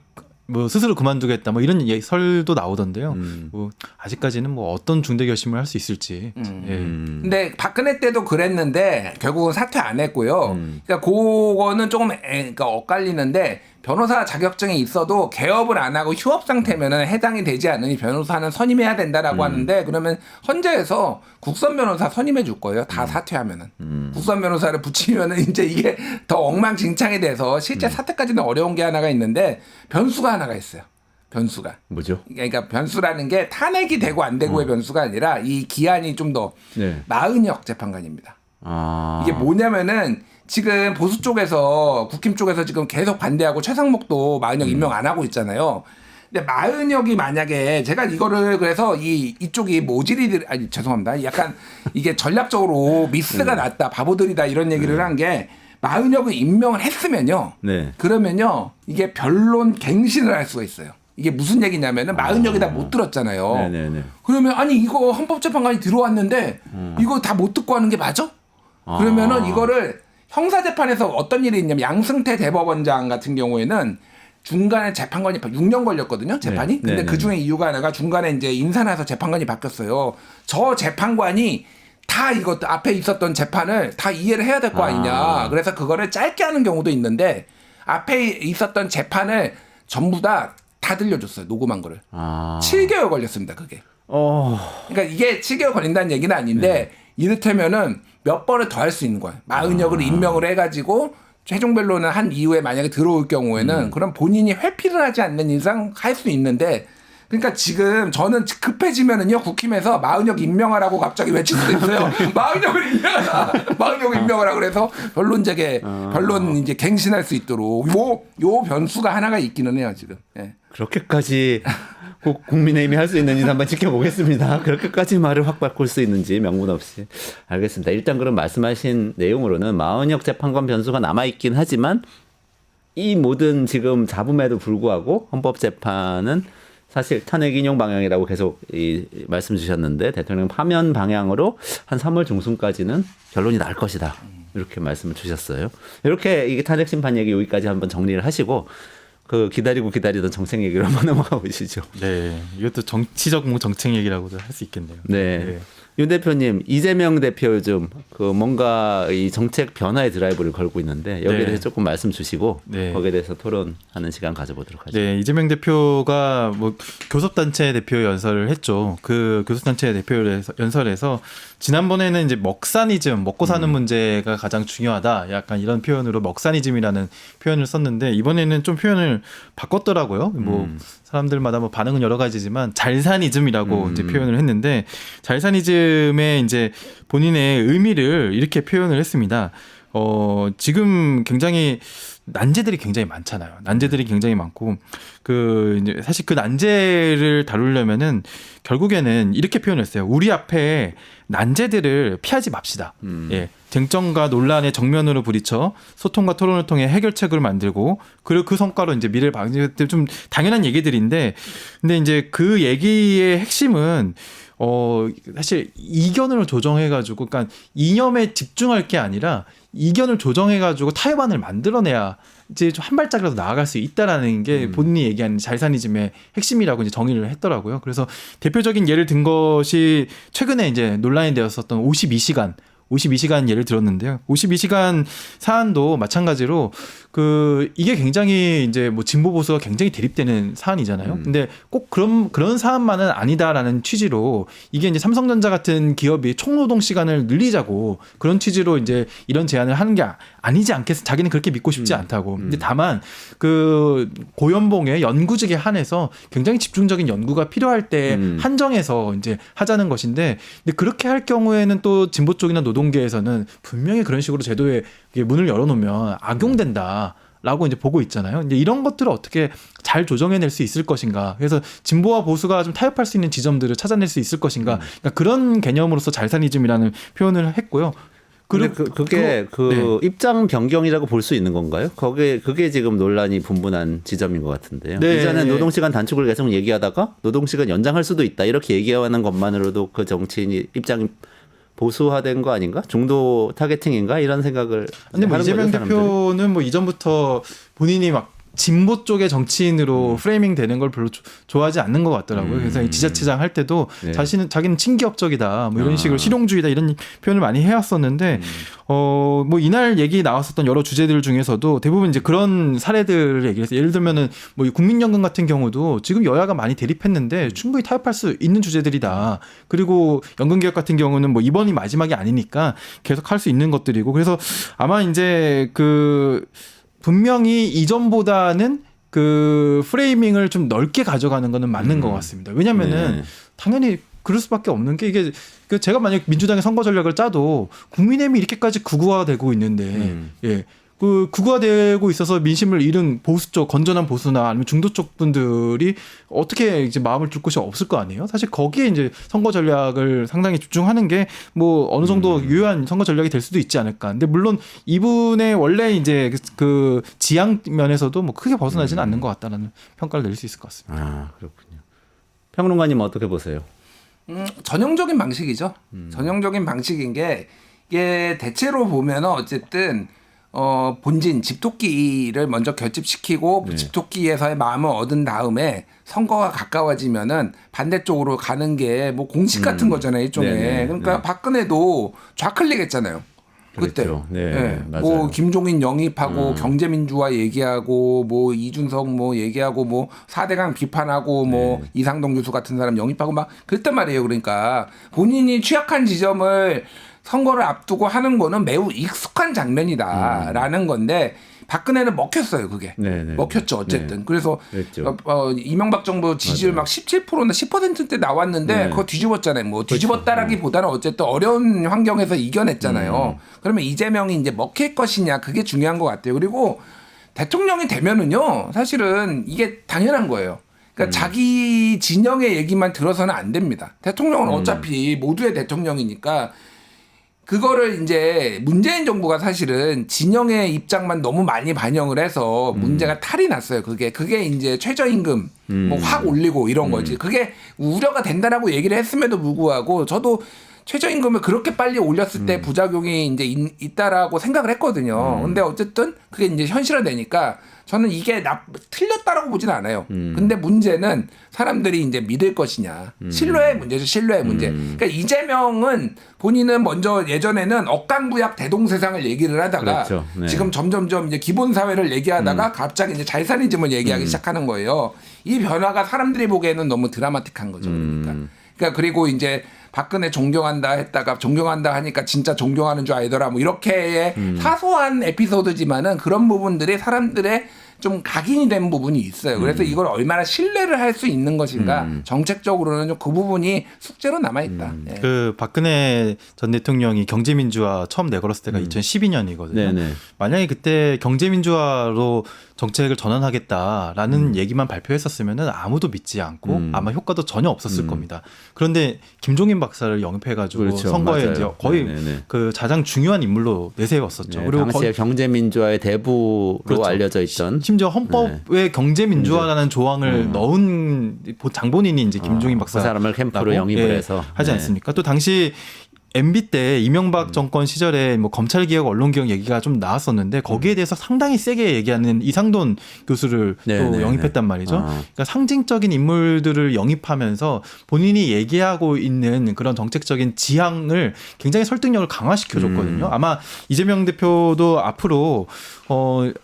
뭐 스스로 그만두겠다 뭐 이런 설도 나오던데요. 뭐 아직까지는 뭐 어떤 중대 결심을 할 수 있을지. 예.
근데 박근혜 때도 그랬는데 결국은 사퇴 안 했고요. 그러니까 그거는 조금 그러니까 엇갈리는데 변호사 자격증이 있어도 개업을 안 하고 휴업 상태면은 해당이 되지 않으니 변호사는 선임해야 된다라고 하는데 그러면 헌재에서 국선 변호사 선임해 줄 거예요. 다 사퇴하면은 국선 변호사를 붙이면은 이제 이게 더 엉망진창이 돼서 실제 사퇴까지는 어려운 게 하나가 있는데 변수가 하나가 있어요. 변수가.
뭐죠?
그러니까 변수라는 게 탄핵이 되고 안 되고의 변수가 아니라 이 기한이 좀 더
네.
마은혁 재판관입니다.
아.
이게 뭐냐면은 지금 보수 쪽에서 국힘 쪽에서 지금 계속 반대하고 최상목도 마은혁 임명 안 하고 있잖아요. 근데 마은혁이 만약에 제가 이거를 그래서 이쪽이 모질이들 아니 죄송합니다. 약간 이게 전략적으로 미스가 났다 바보들이다 이런 얘기를 한 게 마은혁을 임명을 했으면요.
네.
그러면요 이게 변론 갱신을 할 수가 있어요. 이게 무슨 얘기냐면은 마은혁이 다 못 들었잖아요.
네네네.
그러면 아니 이거 헌법재판관이 들어왔는데 이거 다 못 듣고 하는 게 맞아? 그러면은 이거를 형사재판에서 어떤 일이 있냐면 양승태 대법원장 같은 경우에는 중간에 재판관이 6년 걸렸거든요 재판이.
네.
근데
네네.
그 중에 이유가 하나가 중간에 이제 인사나서 재판관이 바뀌었어요. 저 재판관이 다 이것도 앞에 있었던 재판을 다 이해를 해야 될 거 아니냐. 그래서 그거를 짧게 하는 경우도 있는데 앞에 있었던 재판을 전부 다 들려줬어요. 녹음한 거를. 7개월 걸렸습니다. 그게. 그러니까 이게 7개월 걸린다는 얘기는 아닌데 이를테면은 몇 번을 더 할 수 있는 거예요. 마은혁을 임명을 해가지고 최종 변론을 한 이후에 만약에 들어올 경우에는 그럼 본인이 회피를 하지 않는 이상 할 수 있는데 그러니까 지금 저는 급해지면은요 국힘에서 마은혁 임명하라고 갑자기 외칠 수도 있어요. 마은혁을 임명하라. 마은혁을 임명하라 그래서 변론 재개, 변론 이제 갱신할 수 있도록 요 변수가 하나가 있기는 해요 지금. 예.
그렇게까지 꼭 국민의힘이 할 수 있는지 한번 지켜보겠습니다. 그렇게까지 말을 확 바꿀 수 있는지 명분 없이. 알겠습니다. 일단 그럼 말씀하신 내용으로는 마은혁 재판관 변수가 남아있긴 하지만 이 모든 지금 잡음에도 불구하고 헌법재판은 사실 탄핵 인용 방향이라고 계속 말씀 주셨는데 대통령 파면 방향으로 한 3월 중순까지는 결론이 날 것이다. 이렇게 말씀을 주셨어요. 이렇게 이게 탄핵 심판 얘기 여기까지 한번 정리를 하시고 그 기다리던 정책 얘기로 한번 넘어가 보시죠.
네, 이것도 정치적 뭐 정책 얘기라고도 할 수 있겠네요.
네. 윤 대표님, 이재명 대표 요즘 그 뭔가 이 정책 변화의 드라이브를 걸고 있는데 여기에
네.
대해서 조금 말씀 주시고
네.
거기에 대해서 토론하는 시간 가져보도록 하죠.
네, 이재명 대표가 뭐 교섭단체 대표 연설을 했죠. 그 교섭단체 대표 연설에서 지난번에는 이제 먹사니즘, 먹고 사는 문제가 가장 중요하다. 약간 이런 표현으로 먹사니즘이라는 표현을 썼는데 이번에는 좀 표현을 바꿨더라고요. 뭐 사람들마다 뭐 반응은 여러 가지지만 잘사니즘이라고 이제 표현을 했는데 잘사니즘의 이제 본인의 의미를 이렇게 표현을 했습니다. 지금 굉장히 난제들이 굉장히 많잖아요. 난제들이 굉장히 많고 이제 사실 그 난제를 다루려면은 결국에는 이렇게 표현했어요. 우리 앞에 난제들을 피하지 맙시다. 예. 쟁점과 논란의 정면으로 부딪혀 소통과 토론을 통해 해결책을 만들고 그리고 그 성과로 이제 미래를 방지할 때 좀 당연한 얘기들인데 근데 이제 그 얘기의 핵심은 사실 이견을 조정해가지고, 그러니까 이념에 집중할 게 아니라 이견을 조정해가지고 타협안을 만들어내야 이제 좀 한 발짝이라도 나아갈 수 있다라는 게 본인이 얘기하는 잘사니즘의 핵심이라고 이제 정의를 했더라고요. 그래서 대표적인 예를 든 것이 최근에 이제 논란이 되었었던 52시간 예를 들었는데요. 52시간 사안도 마찬가지로 이게 굉장히 이제 뭐 진보 보수가 굉장히 대립되는 사안이잖아요. 근데 꼭 그런 사안만은 아니다라는 취지로 이게 이제 삼성전자 같은 기업이 총노동 시간을 늘리자고 그런 취지로 이제 이런 제안을 하는 게 아니지 않겠어. 자기는 그렇게 믿고 싶지 않다고. 근데 다만 고연봉의 연구직에 한해서 굉장히 집중적인 연구가 필요할 때 한정해서 이제 하자는 것인데 근데 그렇게 할 경우에는 또 진보 쪽이나 노동계에서는 분명히 그런 식으로 제도에 문을 열어놓으면 악용된다라고 이제 보고 있잖아요. 이제 이런 것들을 어떻게 잘 조정해낼 수 있을 것인가. 그래서 진보와 보수가 좀 타협할 수 있는 지점들을 찾아낼 수 있을 것인가. 그러니까 그런 개념으로서 잘사니즘이라는 표현을 했고요.
근데 그게 네. 입장 변경이라고 볼 수 있는 건가요? 그게 지금 논란이 분분한 지점인 것 같은데요.
네.
이전에 노동시간 단축을 계속 얘기하다가 노동시간 연장할 수도 있다 이렇게 얘기하는 것만으로도 그 정치인이 입장이 보수화된 거 아닌가? 중도 타겟팅인가? 이런 생각을.
근데 뭐 이재명 대표는 뭐 이전부터 본인이 막 진보 쪽의 정치인으로 프레이밍 되는 걸 별로 좋아하지 않는 것 같더라고요. 그래서 지자체장 할 때도
네.
자기는 친기업적이다, 뭐 이런 식으로 실용주의다 이런 표현을 많이 해왔었는데, 뭐 이날 얘기 나왔었던 여러 주제들 중에서도 대부분 이제 그런 사례들을 얘기해서 예를 들면은 뭐 국민연금 같은 경우도 지금 여야가 많이 대립했는데 충분히 타협할 수 있는 주제들이다. 그리고 연금개혁 같은 경우는 뭐 이번이 마지막이 아니니까 계속 할 수 있는 것들이고 그래서 아마 이제 분명히 이전보다는 프레이밍을 좀 넓게 가져가는 거는 맞는 것 같습니다. 왜냐면은 당연히 그럴 수밖에 없는 게 이게 제가 만약 민주당의 선거 전략을 짜도 국민의힘이 이렇게까지 극우화되고 있는데 극우화되고 있어서 민심을 잃은 보수 쪽 건전한 보수나 아니면 중도 쪽 분들이 어떻게 이제 마음을 둘 곳이 없을 거 아니에요. 사실 거기에 이제 선거 전략을 상당히 집중하는 게 뭐 어느 정도 유효한 선거 전략이 될 수도 있지 않을까. 근데 물론 이분의 원래 이제 지향 면에서도 뭐 크게 벗어나지는 않는 것 같다라는 평가를 내릴 수 있을 것 같습니다.
아 그렇군요. 평론가님 어떻게 보세요?
전형적인 방식이죠. 전형적인 방식인 게 이게 대체로 보면 어쨌든 본진 집토끼를 먼저 결집시키고 집토끼에서의 마음을 얻은 다음에 선거가 가까워지면은 반대쪽으로 가는 게 뭐 공식 같은 거잖아요, 일종의. 그러니까 박근혜도 좌클릭했잖아요. 그때.
그랬죠.
뭐 김종인 영입하고 경제민주화 얘기하고 뭐 이준석 뭐 얘기하고 뭐 4대강 비판하고 뭐 이상동 교수 같은 사람 영입하고 막 그랬단 말이에요. 그러니까 본인이 취약한 지점을 선거를 앞두고 하는 거는 매우 익숙한 장면이다라는 건데 박근혜는 먹혔어요. 그게 먹혔죠. 어쨌든 그래서 이명박 정부 지지율 막 17%나 10%대 나왔는데 그거 뒤집었잖아요. 뭐 뒤집었다라기보다는 어쨌든 어려운 환경에서 이겨냈잖아요. 그러면 이재명이 이제 먹힐 것이냐 그게 중요한 것 같아요. 그리고 대통령이 되면은요 사실은 이게 당연한 거예요. 그러니까 자기 진영의 얘기만 들어서는 안 됩니다. 대통령은 어차피 모두의 대통령이니까 그거를 이제 문재인 정부가 사실은 진영의 입장만 너무 많이 반영을 해서 문제가 탈이 났어요. 그게 이제 최저임금 뭐 확 올리고 이런 거지. 그게 우려가 된다라고 얘기를 했음에도 불구하고 저도 최저임금을 그렇게 빨리 올렸을 때 부작용이 이제 있다라고 생각을 했거든요. 근데 어쨌든 그게 이제 현실화되니까 저는 이게 틀렸다라고 보진 않아요. 근데 문제는 사람들이 이제 믿을 것이냐. 신뢰의 문제죠. 신뢰의 문제. 그러니까 이재명은 본인은 먼저 예전에는 억강부약 대동세상을 얘기를 하다가
그렇죠. 네.
지금 점점점 이제 기본사회를 얘기하다가 갑자기 이제 자이사니즘을 얘기하기 시작하는 거예요. 이 변화가 사람들이 보기에는 너무 드라마틱한 거죠. 그러니까 그리고 이제 박근혜 존경한다 했다가 존경한다 하니까 진짜 존경하는 줄 알더라 뭐 이렇게의 사소한 에피소드지만은 그런 부분들이 사람들의 좀 각인이 된 부분이 있어요. 그래서 이걸 얼마나 신뢰를 할 수 있는 것인가 정책적으로는 좀 그 부분이 숙제로 남아있다. 예.
그 박근혜 전 대통령이 경제민주화 처음 내걸었을 때가 2012년이거든요.
네네.
만약에 그때 경제민주화로 정책을 전환하겠다라는 얘기만 발표했었으면은 아무도 믿지 않고 아마 효과도 전혀 없었을 겁니다. 그런데 김종인 박사를 영입해가지고
그렇죠.
선거에
맞아요.
이제 거의
네네네.
그 가장 중요한 인물로 내세웠었죠.
네,
그리고
당시에 경제민주화의 대부로
그렇죠.
알려져 있던
심지어 헌법에 경제민주화라는 조항을 넣은 장본인이 이제 김종인 박사
그 사람을 캠프로 영입을 해서
하지
네.
않습니까? 또 당시 MB 때 이명박 정권 시절에 뭐 검찰개혁, 언론개혁 얘기가 좀 나왔었는데 거기에 대해서 상당히 세게 얘기하는 이상돈 교수를
네,
또
네,
영입했단
네.
말이죠. 그러니까 상징적인 인물들을 영입하면서 본인이 얘기하고 있는 그런 정책적인 지향을 굉장히 설득력을 강화시켜줬거든요. 아마 이재명 대표도 앞으로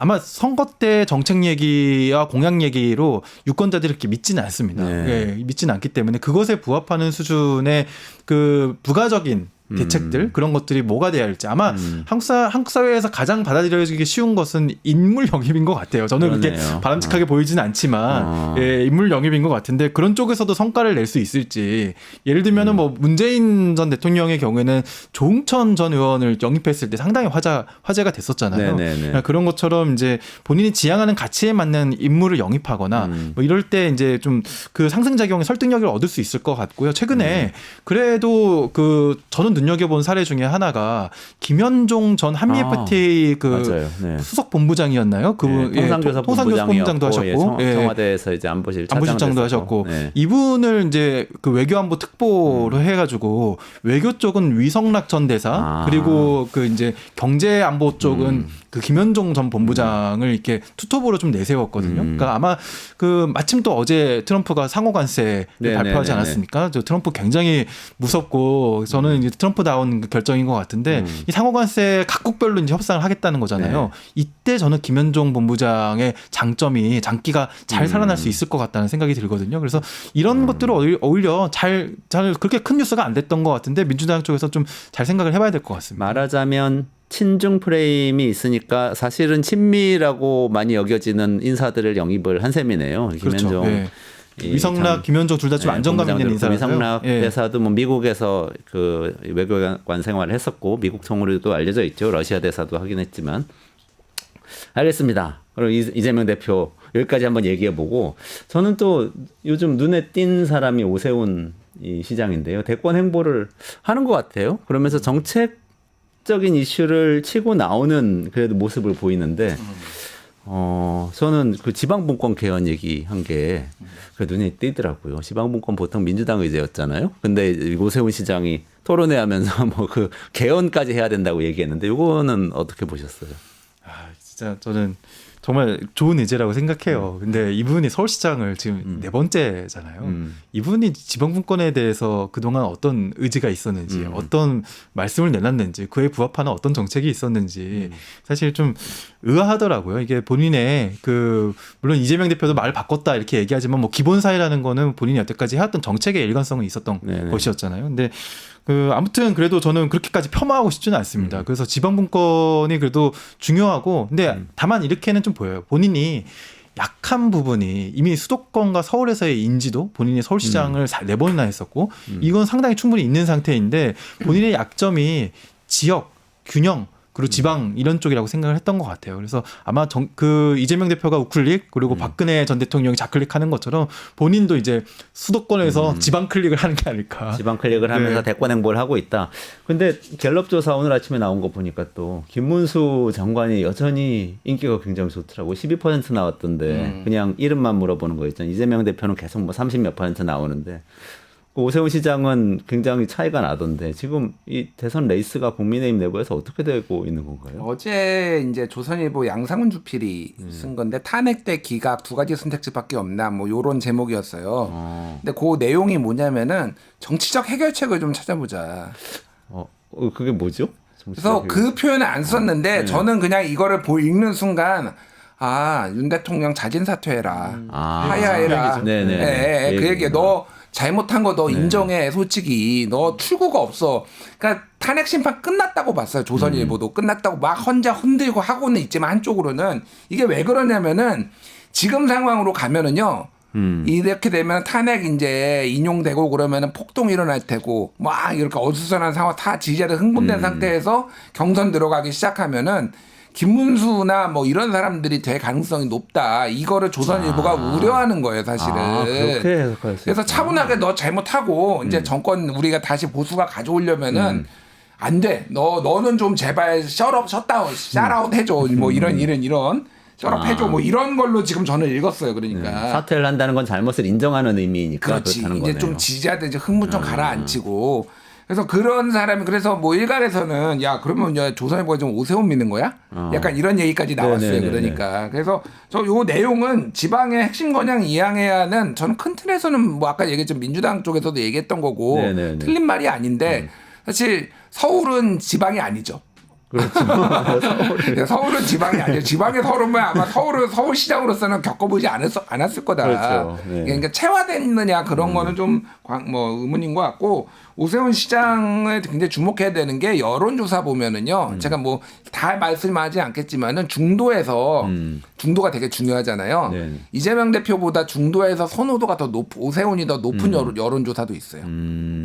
아마 선거 때 정책 얘기와 공약 얘기로 유권자들이 이렇게 믿지는 않습니다.
네.
예, 믿지는 않기 때문에 그것에 부합하는 수준의 그 부가적인 대책들 그런 것들이 뭐가 돼야 할지 아마 한국 사회에서 가장 받아들여지기 쉬운 것은 인물 영입인 것 같아요. 저는
그러네요.
그렇게 바람직하게 보이지는 않지만 예, 인물 영입인 것 같은데 그런 쪽에서도 성과를 낼 수 있을지 예를 들면은 뭐 문재인 전 대통령의 경우에는 조응천 전 의원을 영입했을 때 상당히 화제가 됐었잖아요.
네네네.
그런 것처럼 이제 본인이 지향하는 가치에 맞는 인물을 영입하거나 뭐 이럴 때 이제 좀 그 상승작용의 설득력을 얻을 수 있을 것 같고요. 최근에 그래도 그 저는 눈여겨본 사례 중에 하나가 김현종 전 한미 FTA 그
맞아요. 네.
수석 본부장이었나요? 그
네, 통상교섭
본부장도 하셨고
청와대에서 이제
안보실장도 하셨고
네.
이분을 이제 그 외교안보 특보로 해가지고 외교 쪽은 위성락 전 대사 그리고 그 이제 경제안보 쪽은 그 김현종 전 본부장을 이렇게 투톱으로 좀 내세웠거든요. 그러니까 아마 그 마침 또 어제 트럼프가 상호관세를 발표하지 않았습니까? 저 트럼프 굉장히 무섭고 저는 이제 트럼프다운 결정인 것 같은데 이 상호관세 각국별로 이제 협상을 하겠다는 거잖아요.
네.
이때 저는 김현종 본부장의 장기가 잘 살아날 수 있을 것 같다는 생각이 들거든요. 그래서 이런 것들을 오히려 잘 그렇게 큰 뉴스가 안 됐던 것 같은데 민주당 쪽에서 좀 잘 생각을 해봐야 될 것 같습니다.
말하자면 친중 프레임이 있으니까 사실은 친미라고 많이 여겨지는 인사들을 영입을 한 셈이네요.
그렇죠.
김현종.
네. 위성락, 김현종 둘 다 좀 안정감 있는 인사라서요.
위성락 대사도 뭐 미국에서 그 외교관 생활을 했었고 미국 통으로도 알려져 있죠. 러시아 대사도 하긴 했지만. 알겠습니다. 그럼 이재명 대표 여기까지 한번 얘기해보고 저는 또 요즘 눈에 띈 사람이 오세훈 이 시장인데요. 대권 행보를 하는 것 같아요. 그러면서 정책적인 이슈를 치고 나오는 그래도 모습을 보이는데 저는 그 지방분권 개헌 얘기한 게 그 눈에 띄더라고요. 지방분권 보통 민주당 의제였잖아요. 근데 오세훈 시장이 토론회 하면서 뭐 그 개헌까지 해야 된다고 얘기했는데 이거는 어떻게 보셨어요?
진짜 저는 정말 좋은 의제라고 생각해요. 근데 이분이 서울시장을 지금 네 번째잖아요. 이분이 지방분권에 대해서 그동안 어떤 의지가 있었는지, 어떤 말씀을 내놨는지, 그에 부합하는 어떤 정책이 있었는지 사실 좀 의아하더라고요. 이게 본인의 그 물론 이재명 대표도 말을 바꿨다 이렇게 얘기하지만 뭐 기본사회라는 거는 본인이 여태까지 해왔던 정책의 일관성이 있었던
네네.
것이었잖아요. 근데 그 아무튼 그래도 저는 그렇게까지 폄하하고 싶지는 않습니다. 그래서 지방분권이 그래도 중요하고 근데 다만 이렇게는 좀 보여요. 본인이 약한 부분이 이미 수도권과 서울에서의 인지도 본인이 서울시장을 4번이나 했었고 이건 상당히 충분히 있는 상태인데 본인의 약점이 지역, 균형 그리고 지방 이런 쪽이라고 생각을 했던 것 같아요. 그래서 아마 그 이재명 대표가 우클릭 그리고 박근혜 전 대통령이 좌클릭하는 것처럼 본인도 이제 수도권에서 지방 클릭을 하는 게 아닐까.
지방 클릭을 하면서 대권 행보를 하고 있다. 근데 갤럽 조사 오늘 아침에 나온 거 보니까 또 김문수 장관이 여전히 인기가 굉장히 좋더라고. 12% 나왔던데 그냥 이름만 물어보는 거 있잖아요. 이재명 대표는 계속 뭐 30몇 % 나오는데 오세훈 시장은 굉장히 차이가 나던데 지금 이 대선 레이스가 국민의힘 내부에서 어떻게 되고 있는 건가요?
어제 이제 조선일보 양상훈 주필이 쓴 건데 탄핵 때 기각 두 가지 선택지밖에 없나 뭐 요런 제목이었어요. 근데 그 내용이 뭐냐면은 정치적 해결책을 좀 찾아보자.
그게 뭐죠?
그래서 그 표현을 안 썼는데 저는 그냥 이거를 읽는 순간 윤 대통령 자진 사퇴해라. 하야해라.
네네.
그 얘기야. 너 잘못한 거 너 인정해. 솔직히 너 출구가 없어. 그러니까 탄핵 심판 끝났다고 봤어요. 조선일보도 끝났다고 막 혼자 흔들고 하고는 있지만 한쪽으로는 이게 왜 그러냐면은 지금 상황으로 가면은요. 이렇게 되면 탄핵 이제 인용되고 그러면은 폭동이 일어날 테고 막 이렇게 어수선한 상황 다 지지자들 흥분된 상태에서 경선 들어가기 시작하면은 김문수나 뭐 이런 사람들이 될 가능성이 높다. 이거를 조선일보가 우려하는 거예요, 사실은.
그렇게 해석할 수
그래서
있구나.
차분하게 너 잘못하고 이제 정권 우리가 다시 보수가 가져오려면은 안 돼. 너는 좀 제발 샷아웃 해줘. 뭐 이런 셋업 해줘. 뭐 이런 걸로 지금 저는 읽었어요. 그러니까.
사퇴를 한다는 건 잘못을 인정하는 의미니까
그렇지.
그렇다는
이제
거네요.
좀 지지자들 이제 흥분 좀 가라앉히고. 그래서 그런 사람이 그래서 뭐 일각에서는 야 그러면 이제 조선일보가 좀 오세훈 믿는 거야? 약간 이런 얘기까지 나왔어요.
네네네네.
그러니까 그래서 저 요 내용은 지방의 핵심 권양 이양해야 하는 저는 큰 틀에서는 뭐 아까 얘기했던 민주당 쪽에서도 얘기했던 거고
네네네.
틀린 말이 아닌데 사실 서울은 지방이 아니죠. 서울은 지방이 아니에요. 지방의 서울은 아마 서울시장으로서는 겪어보지 않았을 거다.
그렇죠. 네.
그러니까 체화됐느냐 그런 거는 좀 의문인 것 같고 오세훈 시장을 굉장히 주목해야 되는 게 여론조사 보면은요. 제가 뭐 다 말씀하지 않겠지만은 중도가 되게 중요하잖아요.
네.
이재명 대표보다 중도에서 선호도가 더 오세훈이 더 높은 여론조사도 있어요.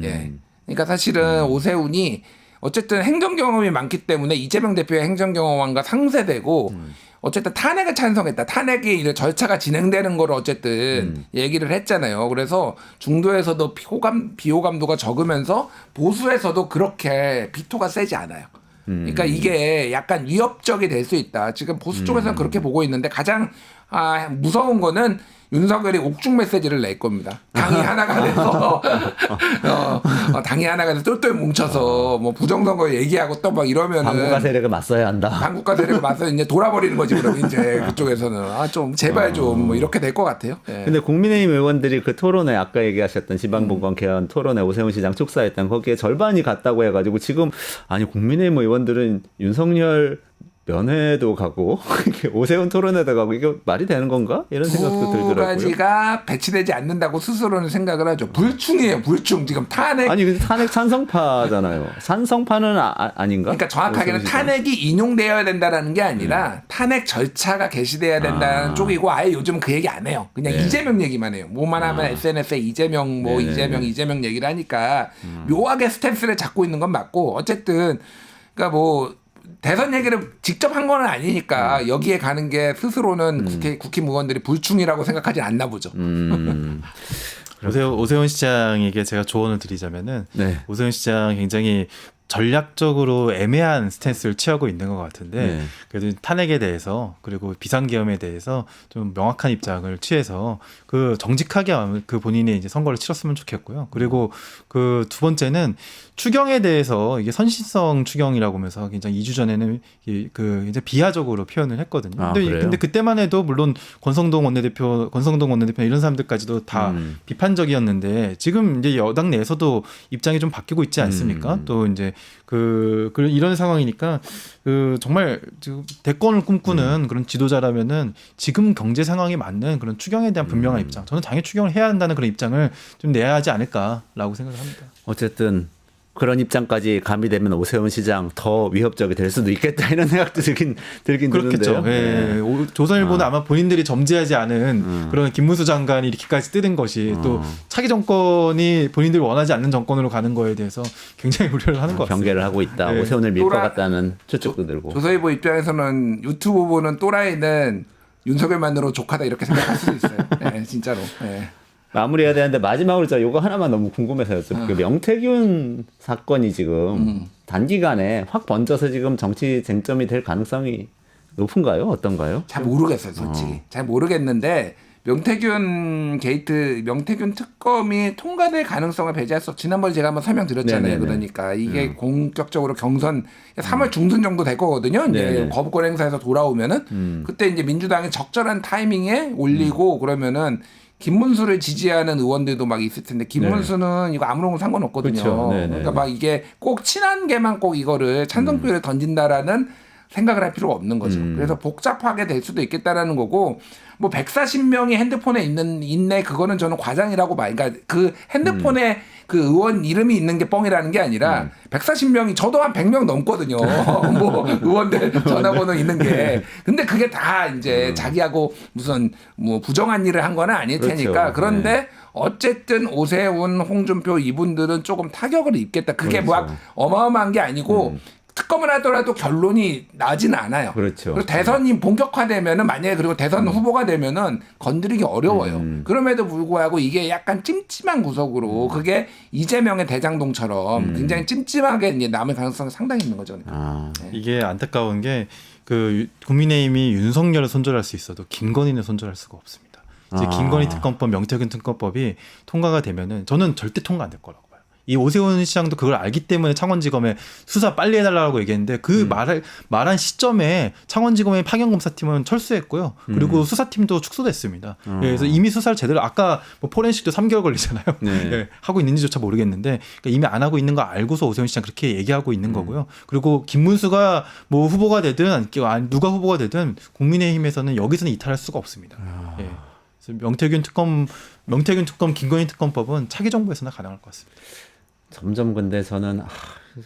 예. 그러니까 사실은 오세훈이 어쨌든 행정 경험이 많기 때문에 이재명 대표의 행정 경험과 상쇄되고 어쨌든 탄핵을 찬성했다. 탄핵이 이제 절차가 진행되는 거를 어쨌든 얘기를 했잖아요. 그래서 중도에서도 비호감도가 적으면서 보수에서도 그렇게 비토가 세지 않아요. 그러니까 이게 약간 위협적이 될 수 있다. 지금 보수 쪽에서는 그렇게 보고 있는데 가장 무서운 거는 윤석열이 옥중 메시지를 낼 겁니다. 당이 하나가 돼서 당이 하나가 돼서 똘똘 뭉쳐서 뭐 부정선거 얘기하고 또 막 이러면은
반국가 세력을 맞서야 한다.
한국가 세력을 맞서 이제 돌아버리는 거지 그럼 이제 그쪽에서는 좀 제발 좀 뭐 이렇게 될 것 같아요. 예.
근데 국민의힘 의원들이 그 토론회 아까 얘기하셨던 지방분권 개헌 토론회 오세훈 시장 축사했던 거기에 절반이 갔다고 해가지고 지금 국민의힘 의원들은 윤석열 면회도 가고 오세훈 토론회도 가고 이게 말이 되는 건가? 이런 생각도
두
들더라고요.
가지가 배치되지 않는다고 스스로는 생각을 하죠. 불충이에요. 불충. 지금 탄핵.
근데 탄핵 찬성파잖아요. 찬성파는 아닌가?
그러니까 정확하게는 탄핵이 인용되어야 된다라는 게 아니라 탄핵 절차가 개시돼야 된다는 쪽이고 아예 요즘 그 얘기 안 해요. 그냥 이재명 얘기만 해요. 뭐만 하면 SNS에 이재명 이재명 얘기를 하니까 묘하게 스탠스를 잡고 있는 건 맞고 어쨌든 그러니까 뭐 대선 얘기를 직접 한 건 아니니까 여기에 가는 게 스스로는 국회의원들이 불충이라고 생각하지 않나 보죠.
오세훈 시장에게 제가 조언을 드리자면은 오세훈 시장 굉장히 전략적으로 애매한 스탠스를 취하고 있는 것 같은데 그래도 탄핵에 대해서 그리고 비상계엄에 대해서 좀 명확한 입장을 취해서 그 정직하게 그 본인이 이제 선거를 치렀으면 좋겠고요. 그리고 그 두 번째는 추경에 대해서 이게 선신성 추경이라고 하면서 굉장히 2주 전에는 이제 비하적으로 표현을 했거든요. 근데 그때만 해도 물론 권성동 원내대표 이런 사람들까지도 다 비판적이었는데 지금 이제 여당 내에서도 입장이 좀 바뀌고 있지 않습니까? 또 이제 이런 상황이니까 정말 대권을 꿈꾸는 그런 지도자라면은 지금 경제 상황에 맞는 그런 추경에 대한 분명한 입장. 저는 당연히 추경을 해야 한다는 그런 입장을 좀 내야 하지 않을까라고 생각을 합니다.
어쨌든 그런 입장까지 가미되면 오세훈 시장 더 위협적이 될 수도 있겠다 이런 생각도 들긴
그렇겠죠.
드는데요.
예. 조선일보는 아마 본인들이 점지하지 않은 그런 김문수 장관이 이렇게까지 뜨는 것이 또 차기 정권이 본인들이 원하지 않는 정권으로 가는 거에 대해서 굉장히 우려를 하는 것 같습니다.
경계를 하고 있다. 오세훈을 밀 것 같다는 추측도 들고.
조선일보 입장에서는 유튜브 보는 또라이는 윤석열만으로 족하다 이렇게 생각할 수도 있어요. 네, 진짜로. 네.
마무리해야 되는데 마지막으로 저 요거 하나만 너무 궁금해서였어요. 그 명태균 사건이 지금 단기간에 확 번져서 지금 정치 쟁점이 될 가능성이 높은가요? 어떤가요?
잘 모르겠어요, 솔직히. 잘 모르겠는데 명태균 특검이 통과될 가능성을 배제할 수 없. 지난번에 제가 한번 설명드렸잖아요.
네네네.
그러니까 이게 본격적으로 경선 3월 중순 정도 될 거거든요. 이제
네네.
거부권 행사에서 돌아오면은 그때 이제 민주당이 적절한 타이밍에 올리고 그러면은 김문수를 지지하는 의원들도 막 있을 텐데 김문수는 이거 아무런 상관없거든요.
그쵸. 네네.
그러니까 막 이게 꼭 친한 개만 꼭 이거를 찬성표를 던진다라는 생각을 할 필요가 없는 거죠. 그래서 복잡하게 될 수도 있겠다라는 거고 뭐 140명이 핸드폰에 있네 그거는 저는 과장이라고 봐. 그러니까 그 핸드폰에 그 의원 이름이 있는 게 뻥이라는 게 아니라 140명이 저도 한 100명 넘거든요. 뭐 의원들 전화번호 있는 게. 근데 그게 다 이제 자기하고 무슨 뭐 부정한 일을 한 건 아닐 테니까.
그렇죠.
그런데
네.
어쨌든 오세훈, 홍준표 이분들은 조금 타격을 입겠다. 그게
그렇죠.
막 어마어마한 게 아니고 특검을 하더라도 결론이 나지는 않아요.
그렇죠.
그리고 대선이 본격화되면은 만약에 그리고 대선 후보가 되면은 건드리기 어려워요. 그럼에도 불구하고 이게 약간 찜찜한 구석으로 그게 이재명의 대장동처럼 굉장히 찜찜하게 이제 남을 가능성이 상당히 있는 거죠.
아.
이게 안타까운 게 그 국민의힘이 윤석열을 손절할 수 있어도 김건희는 손절할 수가 없습니다. 이제 김건희 특검법, 명태균 특검법이 통과가 되면은 저는 절대 통과 안 될 거라고 봐요. 이 오세훈 시장도 그걸 알기 때문에 창원지검에 수사 빨리 해달라고 얘기했는데 그 말한 시점에 창원지검의 파견검사팀은 철수했고요. 그리고 수사팀도 축소됐습니다. 그래서 이미 수사를 제대로 아까 뭐 포렌식도 3개월 걸리잖아요.
네.
예, 하고 있는지조차 모르겠는데 그러니까 이미 안 하고 있는 거 알고서 오세훈 시장 그렇게 얘기하고 있는 거고요. 그리고 김문수가 뭐 후보가 되든 누가 후보가 되든 국민의힘에서는 여기서는 이탈할 수가 없습니다. 예. 그래서 명태균 특검, 김건희 특검법은 차기 정부에서나 가능할 것 같습니다.
점점 근데 저는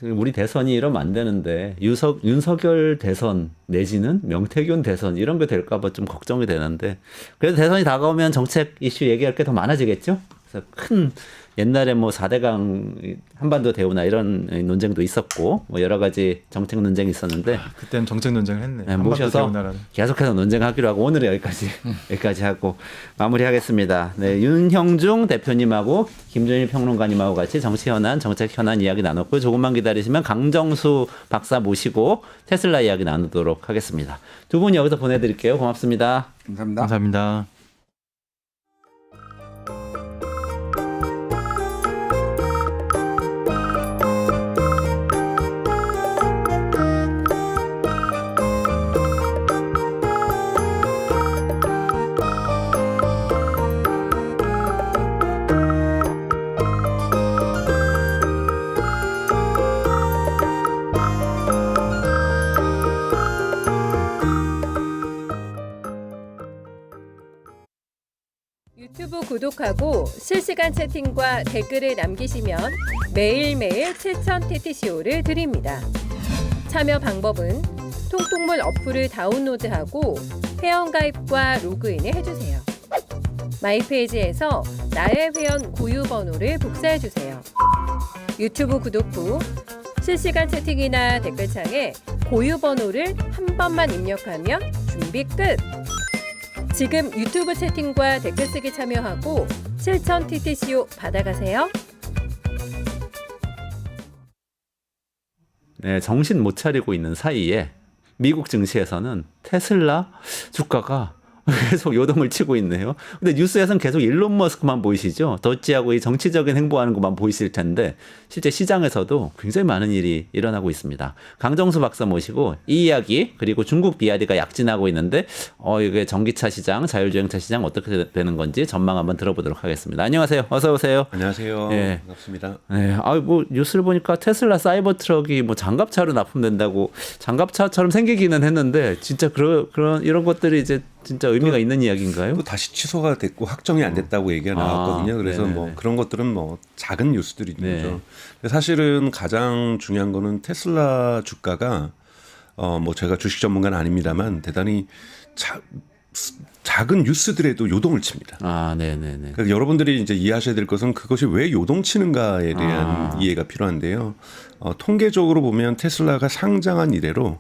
우리 대선이 이러면 안 되는데 윤석열 대선 내지는 명태균 대선 이런 게 될까 봐 좀 걱정이 되는데 그래도 대선이 다가오면 정책 이슈 얘기할 게 더 많아지겠죠? 그래서 큰 옛날에 뭐 4대강 한반도 대우나 이런 논쟁도 있었고 뭐 여러 가지 정책 논쟁이 있었는데
그때는 정책 논쟁을 했네.
네, 모셔서 계속해서 논쟁하기로 하고 오늘은 여기까지 하고 마무리하겠습니다. 네, 윤형중 대표님하고 김준일 평론가님하고 같이 정치 현안, 정책 현안 이야기 나눴고 조금만 기다리시면 강정수 박사 모시고 테슬라 이야기 나누도록 하겠습니다. 두 분 여기서 보내드릴게요. 고맙습니다.
감사합니다.
감사합니다.
유튜브 구독하고 실시간 채팅과 댓글을 남기시면 매일매일 7,000TTCO를 드립니다. 참여 방법은 통통물 어플을 다운로드하고 회원가입과 로그인을 해주세요. 마이페이지에서 나의 회원 고유 번호를 복사해주세요. 유튜브 구독 후 실시간 채팅이나 댓글창에 고유 번호를 한 번만 입력하면 준비 끝! 지금 유튜브 채팅과 댓글 쓰기 참여하고 7,000TTCO 받아가세요.
네, 정신 못 차리고 있는 사이에 미국 증시에서는 테슬라 주가가 계속 요동을 치고 있네요. 근데 뉴스에서는 계속 일론 머스크만 보이시죠? 더치하고 이 정치적인 행보하는 것만 보이실 텐데 실제 시장에서도 굉장히 많은 일이 일어나고 있습니다. 강정수 박사 모시고 이 이야기 그리고 중국 BRD가 약진하고 있는데 이게 전기차 시장, 자율주행차 시장 어떻게 되는 건지 전망 한번 들어보도록 하겠습니다. 안녕하세요. 어서 오세요.
안녕하세요.
네.
반갑습니다.
네, 뭐 뉴스를 보니까 테슬라 사이버 트럭이 뭐 장갑차로 납품된다고 장갑차처럼 생기기는 했는데 진짜 그런 이런 것들이 이제 진짜 의미가 있는 이야기인가요?
또 다시 취소가 됐고 확정이 안 됐다고 얘기가 나왔거든요. 그래서
네네네.
뭐 그런 것들은 뭐 작은 뉴스들이 있는
네.
거죠. 사실은 가장 중요한 거는 테슬라 주가가 뭐 제가 주식 전문가는 아닙니다만 대단히 작은 뉴스들에도 요동을 칩니다.
네네네.
그러니까 여러분들이 이제 이해하셔야 될 것은 그것이 왜 요동치는가에 대한 이해가 필요한데요. 통계적으로 보면 테슬라가 상장한 이래로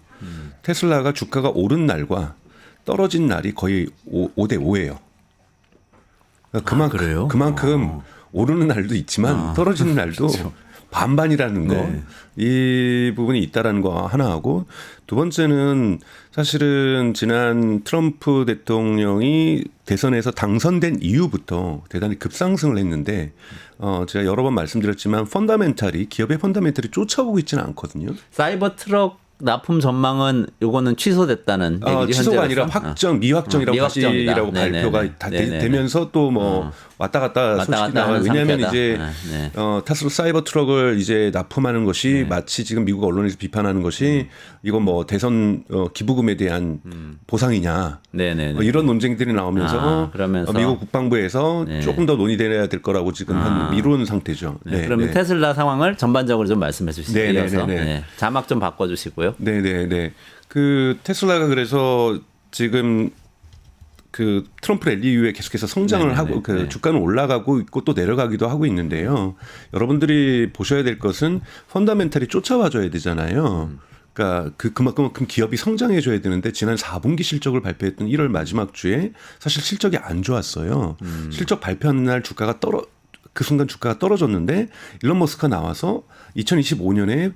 테슬라가 주가가 오른 날과 떨어진 날이 거의 5대 5예요. 그러니까
그래요?
그만큼 오르는 날도 있지만 떨어지는 날도
그렇죠.
반반이라는 거.
네.
이 부분이 있다라는 거 하나 하고 두 번째는 사실은 지난 트럼프 대통령이 대선에서 당선된 이후부터 대단히 급상승을 했는데 제가 여러 번 말씀드렸지만 기업의 펀더멘탈이 쫓아오고 있지는 않거든요.
사이버 트럭 납품 전망은 요거는 취소됐다는 얘기죠.
취소가 아니라
현재로서?
미확정이라고
미확정이다.
다시라고
네네네.
발표가 다
네네네.
되면서 또 뭐 왔다 갔다 소식이 나와요.
하는
왜냐하면
상태다.
이제
네.
테슬라 사이버 트럭을 이제 납품하는 것이 마치 지금 미국 언론에서 비판하는 것이 이건 뭐 대선 기부금에 대한 보상이냐
네네네.
이런 논쟁들이 나오면서
그러면서
미국 국방부에서
네.
조금 더 논의돼야 될 거라고 지금 한 미룬 상태죠.
네, 그러면 테슬라 상황을 전반적으로 좀 말씀해 주시죠.
네네네.
네. 자막 좀 바꿔주시고요.
네네네. 그 테슬라가 그래서 지금 그 트럼프 랠리 이후에 계속해서 성장을
네네네.
하고 그
네.
주가는 올라가고 있고 또 내려가기도 하고 있는데요. 여러분들이 보셔야 될 것은 펀더멘탈이 쫓아와줘야 되잖아요. 그러니까 그만큼 기업이 성장해줘야 되는데 지난 4분기 실적을 발표했던 1월 마지막 주에 사실 실적이 안 좋았어요. 실적 발표하는 날 그 순간 주가가 떨어졌는데 일론 머스크가 나와서 2025년에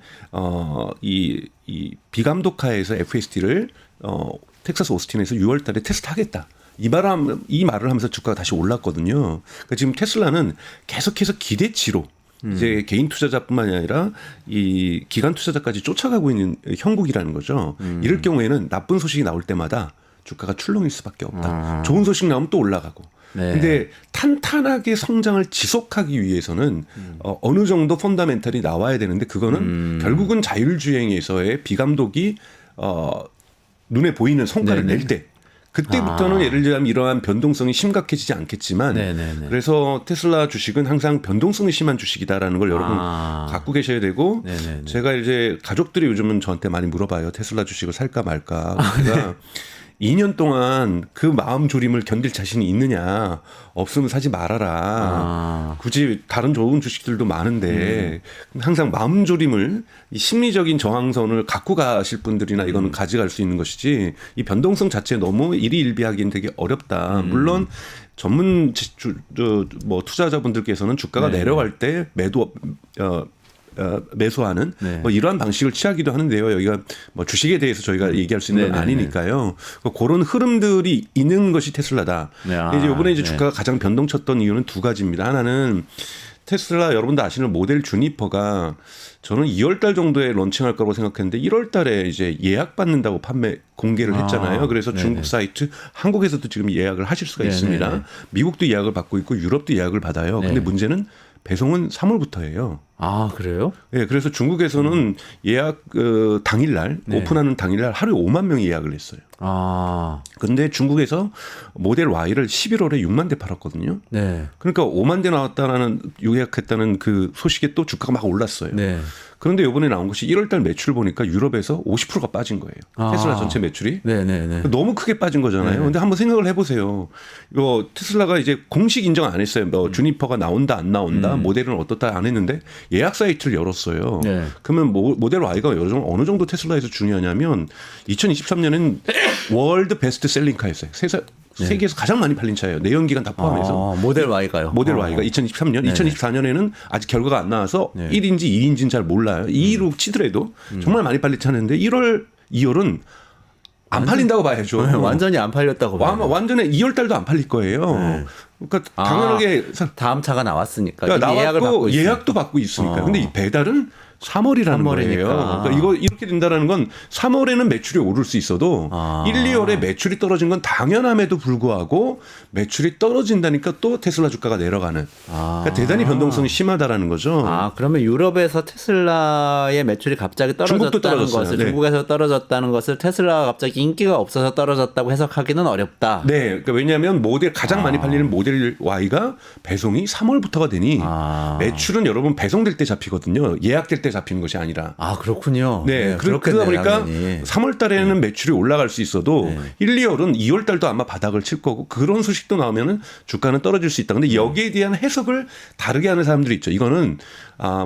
이 비감독하에서 FSD를 텍사스 오스틴에서 6월달에 테스트하겠다. 이 말을 하면서 주가가 다시 올랐거든요. 그러니까 지금 테슬라는 계속해서 기대치로 이제 개인 투자자뿐만이 아니라 이 기관 투자자까지 쫓아가고 있는 형국이라는 거죠. 이럴 경우에는 나쁜 소식이 나올 때마다 주가가 출렁일 수밖에 없다. 좋은 소식 나오면 또 올라가고.
네.
근데 탄탄하게 성장을 지속하기 위해서는 어느 정도 펀더멘탈이 나와야 되는데 그거는 결국은 자율주행에서의 비감독이 눈에 보이는 성과를
네네.
낼 때 그때부터는 예를 들자면 이러한 변동성이 심각해지지 않겠지만
네네네.
그래서 테슬라 주식은 항상 변동성이 심한 주식이다라는 걸 여러분 갖고 계셔야 되고
네네네.
제가 이제 가족들이 요즘은 저한테 많이 물어봐요. 테슬라 주식을 살까 말까. 제가 2년 동안 그 마음 졸임을 견딜 자신이 있느냐. 없으면 사지 말아라. 굳이 다른 좋은 주식들도 많은데 항상 마음 졸임을 이 심리적인 저항선을 갖고 가실 분들이나 이거는 가져갈 수 있는 것이지 이 변동성 자체 너무 일희일비하기는 되게 어렵다. 물론 전문 투자자분들께서는 주가가 내려갈 때 매수하는
네.
뭐 이러한 방식을 취하기도 하는데요. 여기가 뭐 주식에 대해서 저희가 얘기할 수 있는 건
네네네.
아니니까요. 그런 흐름들이 있는 것이 테슬라다.
네.
이제 이번에 이제
네.
주가가 가장 변동쳤던 이유는 두 가지입니다. 하나는 테슬라 여러분도 아시는 모델 주니퍼가 저는 2월 달 정도에 런칭할 거라고 생각했는데 1월 달에 이제 예약 받는다고 공개를 했잖아요. 그래서
네네.
중국 사이트, 한국에서도 지금 예약을 하실 수가
네네네.
있습니다. 미국도 예약을 받고 있고 유럽도 예약을 받아요. 근데
네.
문제는 배송은 3월부터예요.
아, 그래요?
예, 그래서 중국에서는 예약 당일날
네.
오픈하는 당일날 하루에 5만 명이 예약을 했어요.
아,
근데 중국에서 모델 Y를 11월에 6만 대 팔았거든요.
네.
그러니까 5만 대 나왔다는 예약했다는 그 소식에 또 주가가 막 올랐어요.
네.
그런데 이번에 나온 것이 1월 달 매출 보니까 유럽에서 50%가 빠진 거예요. 테슬라 전체 매출이.
네네네.
너무 크게 빠진 거잖아요.
네.
근데 한번 생각을 해보세요. 이거 테슬라가 이제 공식 인정 안 했어요. 뭐 주니퍼가 나온다 안 나온다 모델은 어떻다 안 했는데 예약 사이트를 열었어요.
네.
그러면 모델 Y가 어느 정도 테슬라에서 중요하냐면 2023년엔 월드 베스트 셀링카였어요. 세계에서 가장 많이 팔린 차예요. 내연기관 다 포함해서.
모델 Y가요.
모델 Y가 2023년, 2024년에는 아직 결과가 안 나와서
네.
1인지 2인지는 잘 몰라요. 2위로 치더라도 정말 많이 팔린 차인데 1월, 2월은 안 팔린다고 봐야죠.
완전히 안 팔렸다고 봐요.
완전히 2월 달도 안 팔릴 거예요. 그러니까 당연하게
다음 차가 나왔으니까
그러니까
이미 예약을 받고 있으니까.
예약도 받고 있으니까. 근데 이 배달은 3월이라는
3월이니까.
거예요. 그러니까 이렇게 된다는 건 3월에는 매출이 오를 수 있어도 1, 2월에 매출이 떨어진 건 당연함에도 불구하고 매출이 떨어진다니까 또 테슬라 주가가 내려가는. 그러니까 대단히 변동성이 심하다라는 거죠.
그러면 유럽에서 테슬라의 매출이 갑자기
중국도
떨어졌다는
떨어졌어요.
것을
네.
중국에서 떨어졌다는 것을 테슬라가 갑자기 인기가 없어서 떨어졌다고 해석하기는 어렵다.
네, 그러니까 왜냐하면 가장 많이 팔리는 모델 Y가 배송이 3월부터가 되니 매출은 여러분 배송될 때 잡히거든요. 예약될 때 잡히는 것이 아니라.
아 그렇군요.
네, 그러다
그렇겠네요,
보니까
당연히.
3월 달에는 매출이 올라갈 수 있어도 1, 2월은 2월 달도 아마 바닥을 칠 거고 그런 소식도 나오면은 주가는 떨어질 수 있다. 근데 여기에 대한 해석을 다르게 하는 사람들이 있죠. 이거는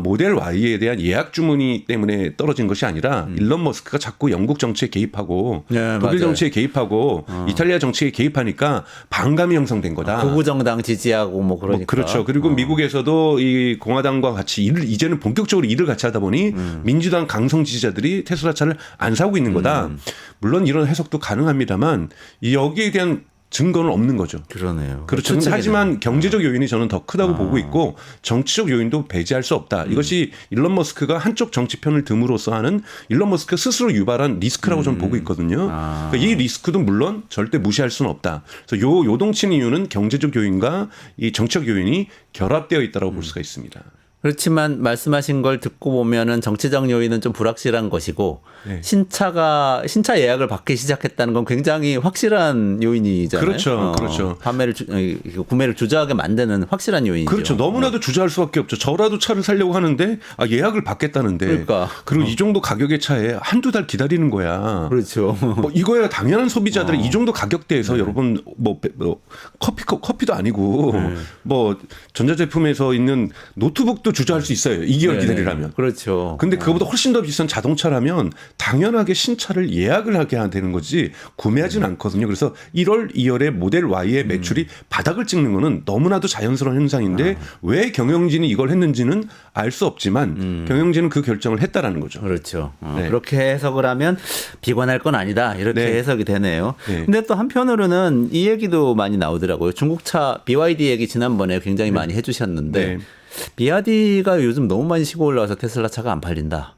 모델 Y에 대한 예약 주문이 때문에 떨어진 것이 아니라 일론 머스크가 자꾸 영국 정치에 개입하고
네,
독일
맞아요.
정치에 개입하고 이탈리아 정치에 개입하니까 반감이 형성된 거다.
극우 정당 지지하고 뭐 그러니까.
그렇죠. 그리고 미국에서도 이 공화당과 같이 이제는 본격적으로 일을 같이 하다 보니 민주당 강성 지지자들이 테슬라 차를 안 사고 있는 거다. 물론 이런 해석도 가능합니다만 여기에 대한 증거는 없는 거죠.
그러네요.
그렇죠.
추측이네요.
하지만 경제적 요인이 저는 더 크다고 보고 있고 정치적 요인도 배제할 수 없다. 이것이 일론 머스크가 한쪽 정치편을 듬으로써 하는 일론 머스크 스스로 유발한 리스크라고 저는 보고 있거든요. 그러니까 이 리스크도 물론 절대 무시할 수는 없다. 그래서 요동치는 이유는 경제적 요인과 이 정치적 요인이 결합되어 있다고 볼 수가 있습니다.
그렇지만 말씀하신 걸 듣고 보면은 정치적 요인은 좀 불확실한 것이고
네.
신차 예약을 받기 시작했다는 건 굉장히 확실한 요인이잖아요.
그렇죠. 그렇죠.
구매를 주저하게 만드는 확실한 요인이죠.
그렇죠. 너무나도 주저할 수밖에 없죠. 저라도 차를 사려고 하는데 예약을 받겠다는데.
그러니까.
그리고 이 정도 가격의 차에 한두 달 기다리는 거야.
그렇죠.
뭐 이거야 당연한 소비자들은 이 정도 가격대에서 여러분 뭐 커피도 아니고 뭐 전자제품에서 있는 노트북도 주저할 수 있어요. 2개월 기다리라면.
그렇죠.
근데 그거보다 훨씬 더 비싼 자동차라면 당연하게 신차를 예약을 하게 되는 거지 구매하지는 않거든요. 그래서 1월, 2월에 모델 Y의 매출이 바닥을 찍는 거는 너무나도 자연스러운 현상인데 왜 경영진이 이걸 했는지는 알 수 없지만 경영진은 그 결정을 했다라는 거죠.
그렇죠.
네.
그렇게 해석을 하면 비관할 건 아니다. 이렇게
네.
해석이 되네요.
네.
근데 또 한편으로는 이 얘기도 많이 나오더라고요. 중국차 BYD 얘기 지난번에 굉장히 많이 해주셨는데
네.
BYD가 요즘 너무 많이 시고 올라와서 테슬라 차가 안 팔린다.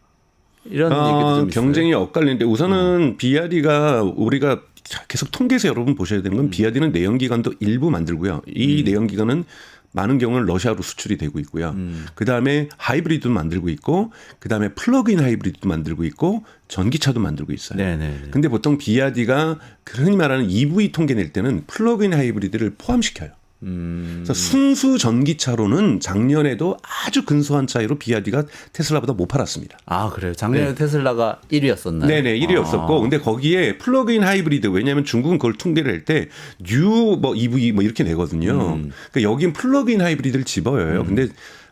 이런 얘기도 좀 있어요.
경쟁이 엇갈리는데 우선은 BYD가 우리가 계속 통계에서 여러분 보셔야 되는 건 BYD는 내연기관도 일부 만들고요. 이 내연기관은 많은 경우는 러시아로 수출이 되고 있고요. 그다음에 하이브리드도 만들고 있고 그다음에 플러그인 하이브리드도 만들고 있고 전기차도 만들고 있어요.
네네.
근데 보통 BYD가 흔히 말하는 EV 통계 낼 때는 플러그인 하이브리드를 포함시켜요. 그래서 순수 전기차로는 작년에도 아주 근소한 차이로 BYD가 테슬라보다 못 팔았습니다.
아 그래요. 작년에 테슬라가 1위였었나요?
네네 1위였었고 근데 거기에 플러그인 하이브리드 왜냐하면 중국은 그걸 통계를 낼 때 뉴 뭐 EV 뭐 이렇게 내거든요. 그러니까 여긴 플러그인 하이브리드를 집어요. 근데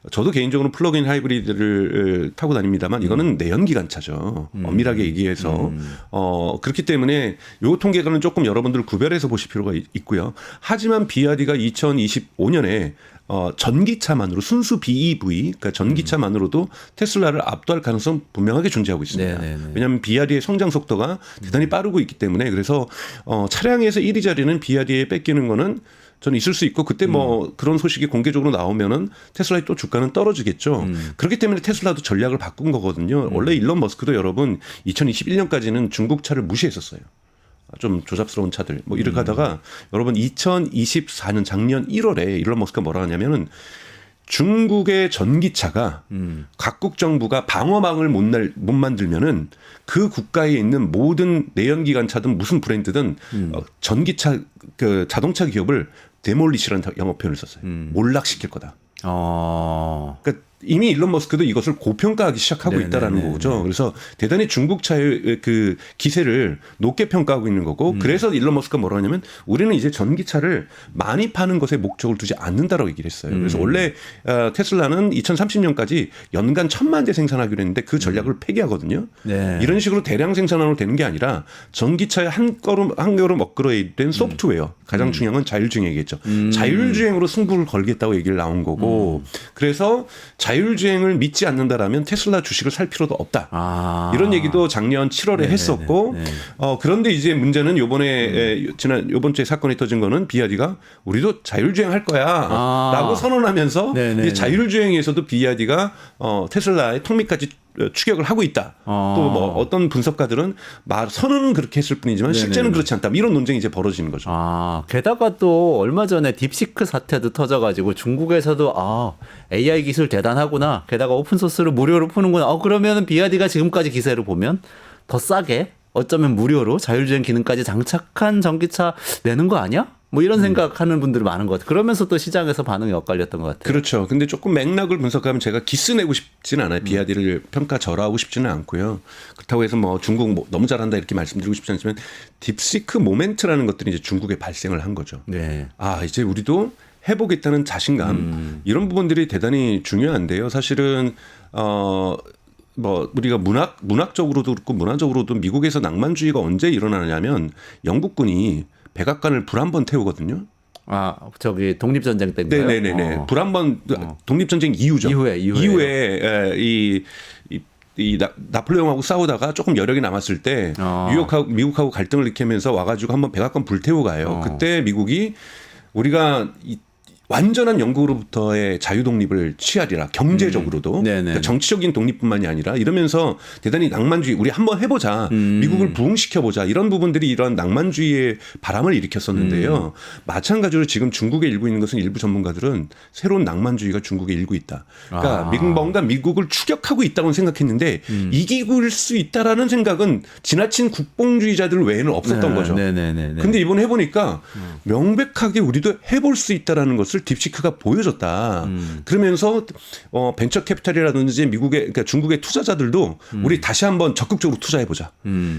저도 개인적으로 플러그인 하이브리드를 타고 다닙니다만 이거는 내연기관차죠. 엄밀하게 얘기해서 그렇기 때문에 요 통계가는 조금 여러분들 구별해서 보실 필요가 있고요. 하지만 BYD가 2025년에 전기차만으로 순수 BEV 그러니까 전기차만으로도 테슬라를 압도할 가능성 분명하게 존재하고 있습니다.
네네네.
왜냐하면 BYD의 성장 속도가 대단히 빠르고 있기 때문에 그래서 차량에서 1위 자리는 BYD에 뺏기는 거는 저는 있을 수 있고 그때 뭐 그런 소식이 공개적으로 나오면은 테슬라의 또 주가는 떨어지겠죠. 그렇기 때문에 테슬라도 전략을 바꾼 거거든요. 원래 일론 머스크도 여러분 2021년까지는 중국 차를 무시했었어요. 좀 조잡스러운 차들 뭐 이렇게 하다가 여러분 2024년 작년 1월에 일론 머스크가 뭐라 하냐면은 중국의 전기차가 각국 정부가 방어망을 못 만들면은 그 국가에 있는 모든 내연기관차든 무슨 브랜드든 전기차 그 자동차 기업을 데몰리시라는 영어 표현을 썼어요. 몰락시킬 거다. 그러니까 이미 일론 머스크도 이것을 고평가하기 시작하고 있다라는 거죠. 그래서 대단히 중국차의 그 기세를 높게 평가하고 있는 거고 그래서 일론 머스크가 뭐라 하냐면 우리는 이제 전기차를 많이 파는 것에 목적을 두지 않는다라고 얘기를 했어요. 그래서 원래 테슬라는 2030년까지 연간 1,000만 대 생산하기로 했는데 그 전략을 폐기하거든요.
네.
이런 식으로 대량 생산으로 되는 게 아니라 전기차에 한 걸음 업그레이드된 소프트웨어 가장 중요한 건 자율주행이겠죠. 자율주행으로 승부를 걸겠다고 얘기를 나온 거고 그래서 자율주행을 믿지 않는다라면 테슬라 주식을 살 필요도 없다. 이런 얘기도 작년 7월에 했었고 그런데 이제 문제는 요번 주에 사건이 터진 거는 BYD가 우리도 자율주행 할 거야라고 선언하면서 이제 자율주행에서도 BYD가 테슬라의 턱밑까지 추격을 하고 있다. 또 뭐 어떤 분석가들은 선언은 그렇게 했을 뿐이지만 실제는 그렇지 않다. 이런 논쟁이 이제 벌어지는 거죠.
게다가 또 얼마 전에 딥시크 사태도 터져가지고 중국에서도 AI 기술 대단하구나. 게다가 오픈소스를 무료로 푸는구나. 그러면 BYD가 지금까지 기세로 보면 더 싸게 어쩌면 무료로 자율주행 기능까지 장착한 전기차 내는 거 아니야? 뭐 이런 생각하는 분들이 많은 것 같아요. 그러면서 또 시장에서 반응이 엇갈렸던 것 같아요.
그렇죠. 근데 조금 맥락을 분석하면 제가 기스 내고 싶지는 않아요. 비아디를 평가절하하고 싶지는 않고요. 그렇다고 해서 뭐 중국 뭐 너무 잘한다 이렇게 말씀드리고 싶지 않지만 딥시크 모멘트라는 것들이 이제 중국에 발생을 한 거죠.
네.
아, 이제 우리도 해보겠다는 자신감 이런 부분들이 대단히 중요한데요. 사실은 뭐 우리가 문학적으로도 그렇고 문화적으로도 미국에서 낭만주의가 언제 일어나냐면 영국군이 백악관을 불 한 번 태우거든요.
아, 저기 독립전쟁 때인가요?
네네네. 불 한 번 독립전쟁 이후죠. 이후에 이 나폴레옹하고 싸우다가 조금 여력이 남았을 때 미국하고 갈등을 일으키면서 와가지고 한번 백악관 불태우고 가요. 그때 미국이 우리가 완전한 영국으로부터의 자유 독립을 취하리라 경제적으로도 그러니까 정치적인 독립뿐만이 아니라 이러면서 대단히 낭만주의 우리 한번 해보자 미국을 부흥시켜보자 이런 부분들이 이런 낭만주의의 바람을 일으켰었는데요. 마찬가지로 지금 중국에 일고 있는 것은 일부 전문가들은 새로운 낭만주의가 중국에 일고 있다. 그러니까 뭔가 미국을 추격하고 있다고 생각했는데 이길 수 있다라는 생각은 지나친 국뽕주의자들 외에는 없었던 거죠. 근데 이번에 해보니까 명백하게 우리도 해볼 수 있다라는 것을 딥시크가 보여줬다. 그러면서 벤처 캐피탈이라든지 그러니까 중국의 투자자들도 우리 다시 한번 적극적으로 투자해보자.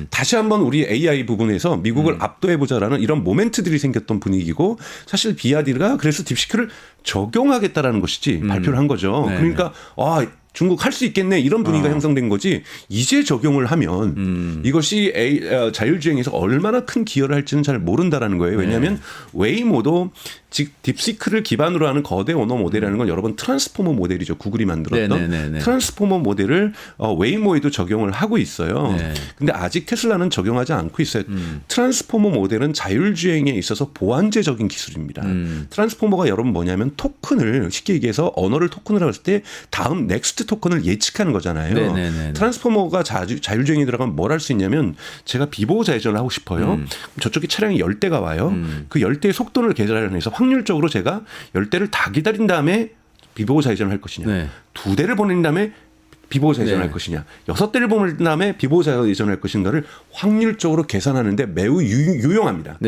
다시 한번 우리 AI 부분에서 미국을 압도해보자라는 이런 모멘트들이 생겼던 분위기고 사실 비아디가 그래서 딥시크를 적용하겠다라는 것이지 발표를 한 거죠. 그러니까 중국 할 수 있겠네 이런 분위기가 형성된 거지 이제 적용을 하면 이것이 자율주행에서 얼마나 큰 기여를 할지는 잘 모른다라는 거예요. 왜냐하면 웨이모도 즉 딥시크를 기반으로 하는 거대 언어 모델이라는 건 여러 번 트랜스포머 모델이죠. 구글이 만들었던 트랜스포머 모델을 웨이모에도 적용을 하고 있어요. 근데 아직 테슬라는 적용하지 않고 있어요. 트랜스포머 모델은 자율주행에 있어서 보완제적인 기술입니다. 트랜스포머가 여러분 뭐냐면 토큰을 쉽게 얘기해서 언어를 토큰을 했을 때 다음 넥스트 토큰을 예측하는 거잖아요. 트랜스포머가 자율주행에 들어가면 뭘 할 수 있냐면 제가 비보호자 회전을 하고 싶어요. 저쪽에 차량이 10대가 와요. 그 10대의 속도를 계산해서 확률적으로 제가 10대를 다 기다린 다음에 비보호자 회전을 할 것이냐. 2대를 보낸 다음에 비보호자 회전할 것이냐. 6대를 보낸 다음에 비보호자 회전할 것인가를 확률적으로 계산하는데 매우 유용합니다.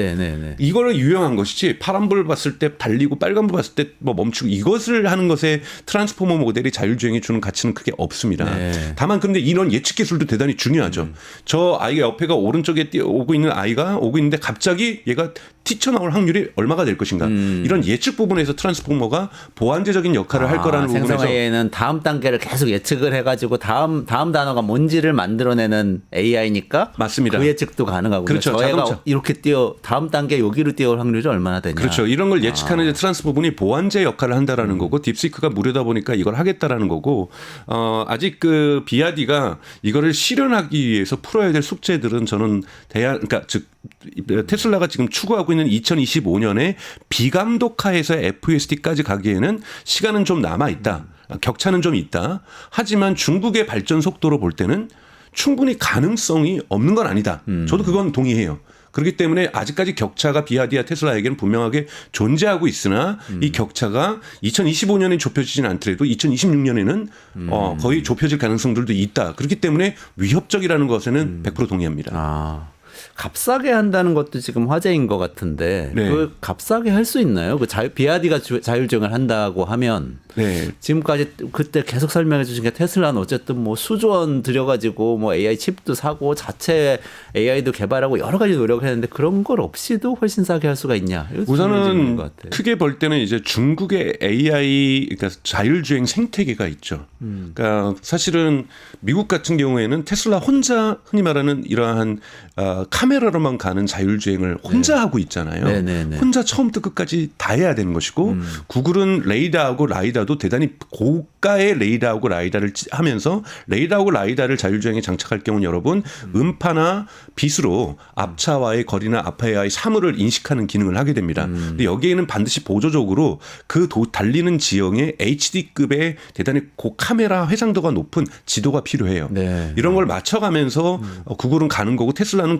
이거를 유용한 것이지 파란불 봤을 때 달리고 빨간불 봤을 때 뭐 멈추고 이것을 하는 것에 트랜스포머 모델이 자율주행에 주는 가치는 크게 없습니다. 다만 근데 이런 예측 기술도 대단히 중요하죠. 저 아이가 옆에가 오른쪽에 오고 있는 아이가 오고 있는데 갑자기 얘가 튀쳐나올 확률이 얼마가 될 것인가. 이런 예측 부분에서 트랜스포머가 보완제적인 역할을 할 거라는 부분에서
생성AI는 다음 단계를 계속 예측을 해가지고 다음 단어가 뭔지를 만들어내는 AI니까
맞습니다.
그 예측도 가능하군요.
그렇죠.
저희가 이렇게 다음 단계 여기로 뛰어올 확률이 얼마나 되냐.
그렇죠. 이런 걸 예측하는 이제 트랜스포머는 보완제 역할을 한다라는 거고 딥시크가 무료다 보니까 이걸 하겠다라는 거고 아직 그 비아디가 이거를 실현하기 위해서 풀어야 될 숙제들은 저는 그러니까 즉 테슬라가 지금 추구하고 있는 2025년에 비감독화에서 FSD까지 가기에는 시간은 좀 남아 있다. 격차는 좀 있다. 하지만 중국의 발전 속도로 볼 때는 충분히 가능성이 없는 건 아니다. 저도 그건 동의해요. 그렇기 때문에 아직까지 격차가 비아디와 테슬라에게는 분명하게 존재하고 있으나 이 격차가 2025년에 좁혀지진 않더라도 2026년에는 거의 좁혀질 가능성들도 있다. 그렇기 때문에 위협적이라는 것에는 100% 동의합니다.
값싸게 한다는 것도 지금 화제인 것 같은데 그 값싸게 할 수 있나요? 그 비아디가 자율주행을 한다고 하면 지금까지 그때 계속 설명해 주신 게 테슬라는 어쨌든 뭐 수조 원 들여가지고 뭐 AI 칩도 사고 자체 AI도 개발하고 여러 가지 노력을 했는데 그런 걸 없이도 훨씬 싸게 할 수가 있냐?
우선은 크게 볼 때는 이제 중국의 AI 그러니까 자율주행 생태계가 있죠. 그러니까 사실은 미국 같은 경우에는 테슬라 혼자 흔히 말하는 이러한 카메라로만 가는 자율주행을 혼자 하고 있잖아요. 혼자 처음부터 끝까지 다 해야 되는 것이고 구글은 레이더하고 라이다도 대단히 고가의 레이더하고 라이다를 하면서 레이더하고 라이다를 자율주행에 장착할 경우는 여러분 음파나 빛으로 앞차와의 거리나 앞차와의 사물을 인식하는 기능을 하게 됩니다. 근데 여기에는 반드시 보조적으로 그 달리는 지형에 HD급의 대단히 고카메라 해상도가 높은 지도가 필요해요. 이런 걸 맞춰가면서 구글은 가는 거고 테슬라는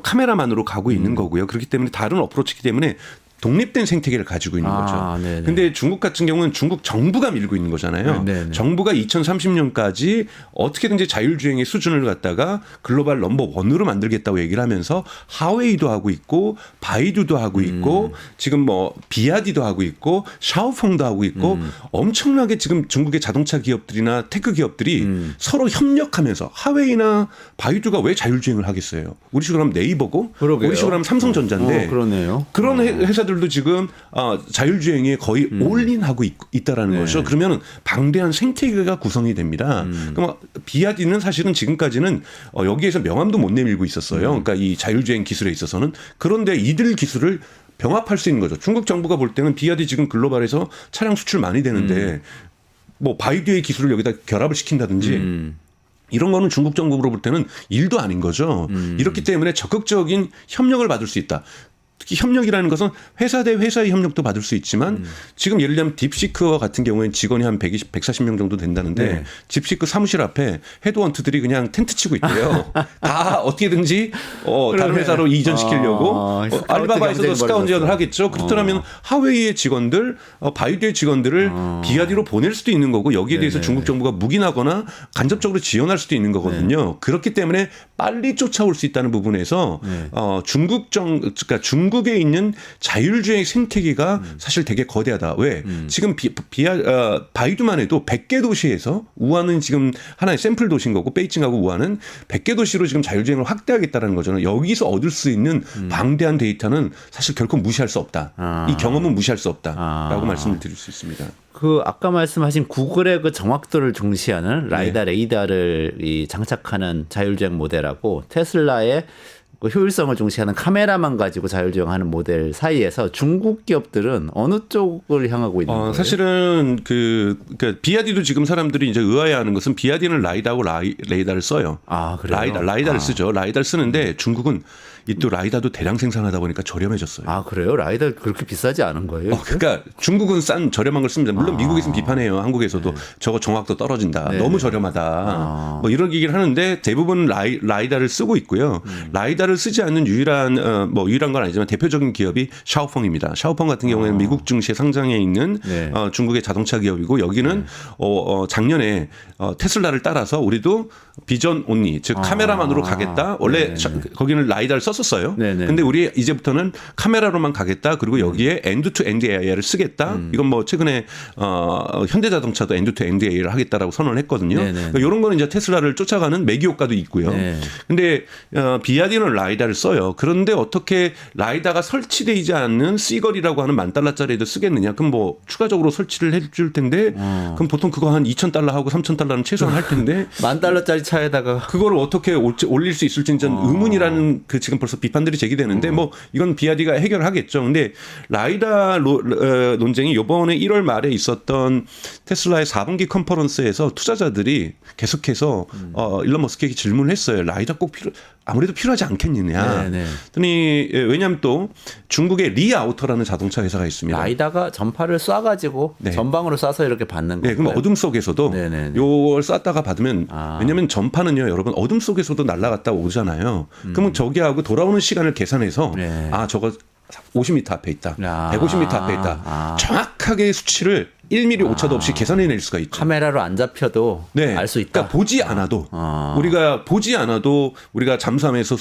카메라만으로 가고 있는 거고요. 그렇기 때문에 다른 어프로치이기 때문에 독립된 생태계를 가지고 있는 거죠.
네네.
근데 중국 같은 경우는 중국 정부가 밀고 있는 거잖아요.
네네.
정부가 2030년까지 어떻게든지 자율주행의 수준을 갖다가 글로벌 넘버 원으로 만들겠다고 얘기를 하면서 하웨이도 하고 있고 바이두도 하고 있고 지금 뭐 비아디도 하고 있고 샤오펑도 하고 있고 엄청나게 지금 중국의 자동차 기업들이나 테크 기업들이 서로 협력하면서 하웨이나 바이두가 왜 자율주행을 하겠어요? 우리 식으로 하면 네이버고
그러게요.
우리 식으로 하면 삼성전자인데
그러네요.
그런 회사들도 지금 자율주행에 거의 올인하고 있다라는 거죠. 그러면 방대한 생태계가 구성이 됩니다. 그럼 비아디는 사실은 지금까지는 여기에서 명함도 못 내밀고 있었어요. 그러니까 이 자율주행 기술에 있어서는. 그런데 이들 기술을 병합할 수 있는 거죠. 중국 정부가 볼 때는 비아디 지금 글로벌에서 차량 수출 많이 되는데 뭐 바이두의 기술을 여기다 결합을 시킨다든지 이런 거는 중국 정부로 볼 때는 일도 아닌 거죠. 이렇기 때문에 적극적인 협력을 받을 수 있다. 특히 협력이라는 것은 회사 대 회사의 협력도 받을 수 있지만 지금 예를 들면 딥시크와 같은 경우에는 직원이 한 120, 140명 정도 된다는데
네.
딥시크 사무실 앞에 헤드헌트들이 그냥 텐트 치고 있대요. 다 어떻게든지 다른 회사로 이전시키려고
스카우트
알리바바에서도
경쟁이
스카우트전을
벌어졌어.
하겠죠. 그렇다면 하웨이의 직원들, 바이두의 직원들을 비아디로 보낼 수도 있는 거고 여기에 대해서
네네.
중국 정부가 묵인하거나 간접적으로 지원할 수도 있는 거거든요. 그렇기 때문에 빨리 쫓아올 수 있다는 부분에서 그러니까 중국에 있는 자율주행 생태계가 사실 되게 거대하다. 왜? 지금 바이두만 해도 100개 도시에서 우한은 지금 하나의 샘플 도시인 거고 베이징하고 우한은 100개 도시로 지금 자율주행을 확대하겠다는 거잖아요. 여기서 얻을 수 있는 방대한 데이터는 사실 결코 무시할 수 없다. 이 경험은 무시할 수 없다라고 말씀을 드릴 수 있습니다.
그 아까 말씀하신 구글의 그 정확도를 중시하는 레이더를 장착하는 자율주행 모델하고 테슬라의 그 효율성을 중시하는 카메라만 가지고 자율주행하는 모델 사이에서 중국 기업들은 어느 쪽을 향하고 있는 거예요?
사실은 그러니까 비아디도 지금 사람들이 이제 의아해하는 것은 비아디는 라이다하고 레이다를 써요.
아, 그래요?
라이다를 쓰죠. 라이다를 쓰는데 중국은 이 또 라이다도 대량 생산하다 보니까 저렴해졌어요.
아, 그래요? 라이더 그렇게 비싸지 않은 거예요?
그러니까 중국은 싼 저렴한 걸 씁니다. 물론 미국에서는 비판해요. 한국에서도 저거 정확도 떨어진다.
네네.
너무 저렴하다. 뭐 이런 얘기를 하는데 대부분 라이다를 쓰고 있고요. 라이다를 쓰지 않는 유일한 건 아니지만 대표적인 기업이 샤오펑입니다. 샤오펑 같은 경우에는 미국 증시에 상장해 있는
네.
중국의 자동차 기업이고 여기는 작년에 테슬라를 따라서 우리도 비전 온리 즉 카메라만으로 가겠다. 원래 거기는 라이다를 썼었어요.
네네.
근데 우리 이제부터는 카메라로만 가겠다. 그리고 여기에 엔드 투 엔드 AI를 쓰겠다. 이건 뭐 최근에 현대자동차도 엔드 투 엔드 AI를 하겠다라고 선언을 했거든요. 그러니까 이런 거는 이제 테슬라를 쫓아가는 매기 효과도 있고요.
네.
근데 비아디는 라이다를 써요. 그런데 어떻게 라이다가 설치되지 않는 C거리라고 하는 $10,000짜리에도 쓰겠느냐? 그럼 뭐 추가적으로 설치를 해줄 텐데 그럼 보통 그거 한 $2,000하고 $3,000는 최소한 할 텐데
$10,000짜리 차에다가
그거를 어떻게 올릴 수 있을지 는 의문이라는 그 지금 벌써 비판들이 제기되는데 뭐 이건 비아디가 해결하겠죠. 근데 라이다 논쟁이 이번에 1월 말에 있었던 테슬라의 4분기 컨퍼런스에서 투자자들이 계속해서 일론 머스크에게 질문을 했어요. 라이다 꼭 아무래도 필요하지 않겠느냐.
네네.
그랬더니 왜냐하면 또 중국의 리아우터라는 자동차 회사가 있습니다.
라이다가 전파를 쏴가지고
네.
전방으로 쏴서 이렇게 받는 거예요.
네, 그럼 어둠 속에서도
네네네.
요걸 쐈다가 받으면 왜냐하면 전파는요, 여러분 어둠 속에서도 날아갔다 오잖아요. 그러면 저기하고 돌아오는 시간을 계산해서
네.
저거 50m 앞에 있다, 150m 앞에 있다, 정확하게 수치를 1mm 오차도 없이 계산해낼 수가 있죠.
카메라로 안 잡혀도
네.
알 수 있다.
그러니까 보지 않아도 우리가 보지 않아도 우리가 잠수함에서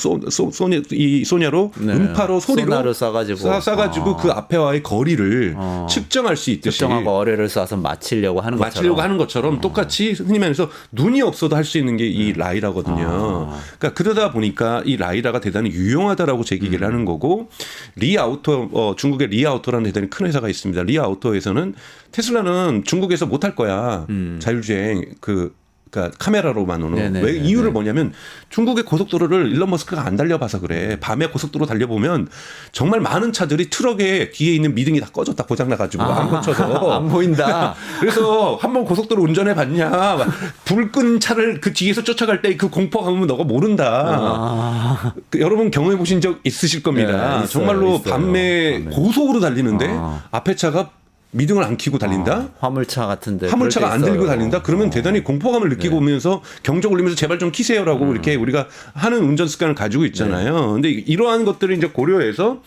이 소냐로
네.
음파로 소리로
소나로 쏴가지고
그 앞에와의 거리를 측정할 수 있듯이
특정하고 어뢰를 쏴서 맞추려고 하는
것처럼 똑같이 흔히 말해서 눈이 없어도 할 수 있는 게 이 라이다거든요. 그러니까 그러다 보니까 이 라이다가 대단히 유용하다라고 제기를 하는 거고 리아우터 중국의 리아우터라는 대단히 큰 회사가 있습니다. 리아우터에서는 테슬라는 중국에서 못 할 거야. 자율주행 그러니까 카메라로만으로.
네네,
왜
네네.
이유를 뭐냐면 중국의 고속도로를 일론 머스크가 안 달려봐서 그래. 밤에 고속도로 달려보면 정말 많은 차들이 트럭에 뒤에 있는 미등이 다 꺼졌다 고장나가지고 안 고쳐서
안 보인다.
그래서 한번 고속도로 운전해 봤냐? 불 끈 차를 그 뒤에서 쫓아갈 때 그 공포감은 너가 모른다. 여러분 경험해 보신 적 있으실 겁니다.
네, 있어요,
정말로
있어요.
밤에 고속으로 달리는데 앞에 차가 미등을 안 켜고 달린다?
화물차 같은데.
화물차가 안 들고 달린다? 그러면 대단히 공포감을 느끼고 오면서 경적 울리면서 제발 좀 키세요라고 이렇게 우리가 하는 운전 습관을 가지고 있잖아요. 근데 이러한 것들을 이제 고려해서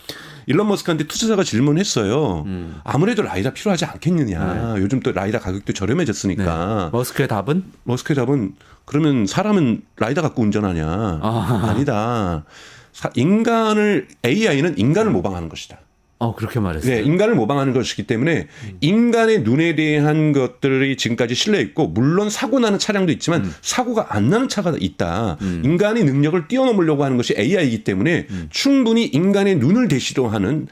일론 머스크한테 투자자가 질문했어요. 아무래도 라이다 필요하지 않겠느냐. 요즘 또 라이다 가격도 저렴해졌으니까.
머스크의 답은?
머스크의 답은 그러면 사람은 라이다 갖고 운전하냐. 아니다. AI는 인간을 모방하는 것이다.
그렇게 말했어요.
네, 인간을 모방하는 것이기 때문에 인간의 눈에 대한 것들이 지금까지 실려 있고 물론 사고 나는 차량도 있지만 사고가 안 나는 차가 있다. 인간의 능력을 뛰어넘으려고 하는 것이 AI이기 때문에 충분히 인간의 눈을 대시로 하는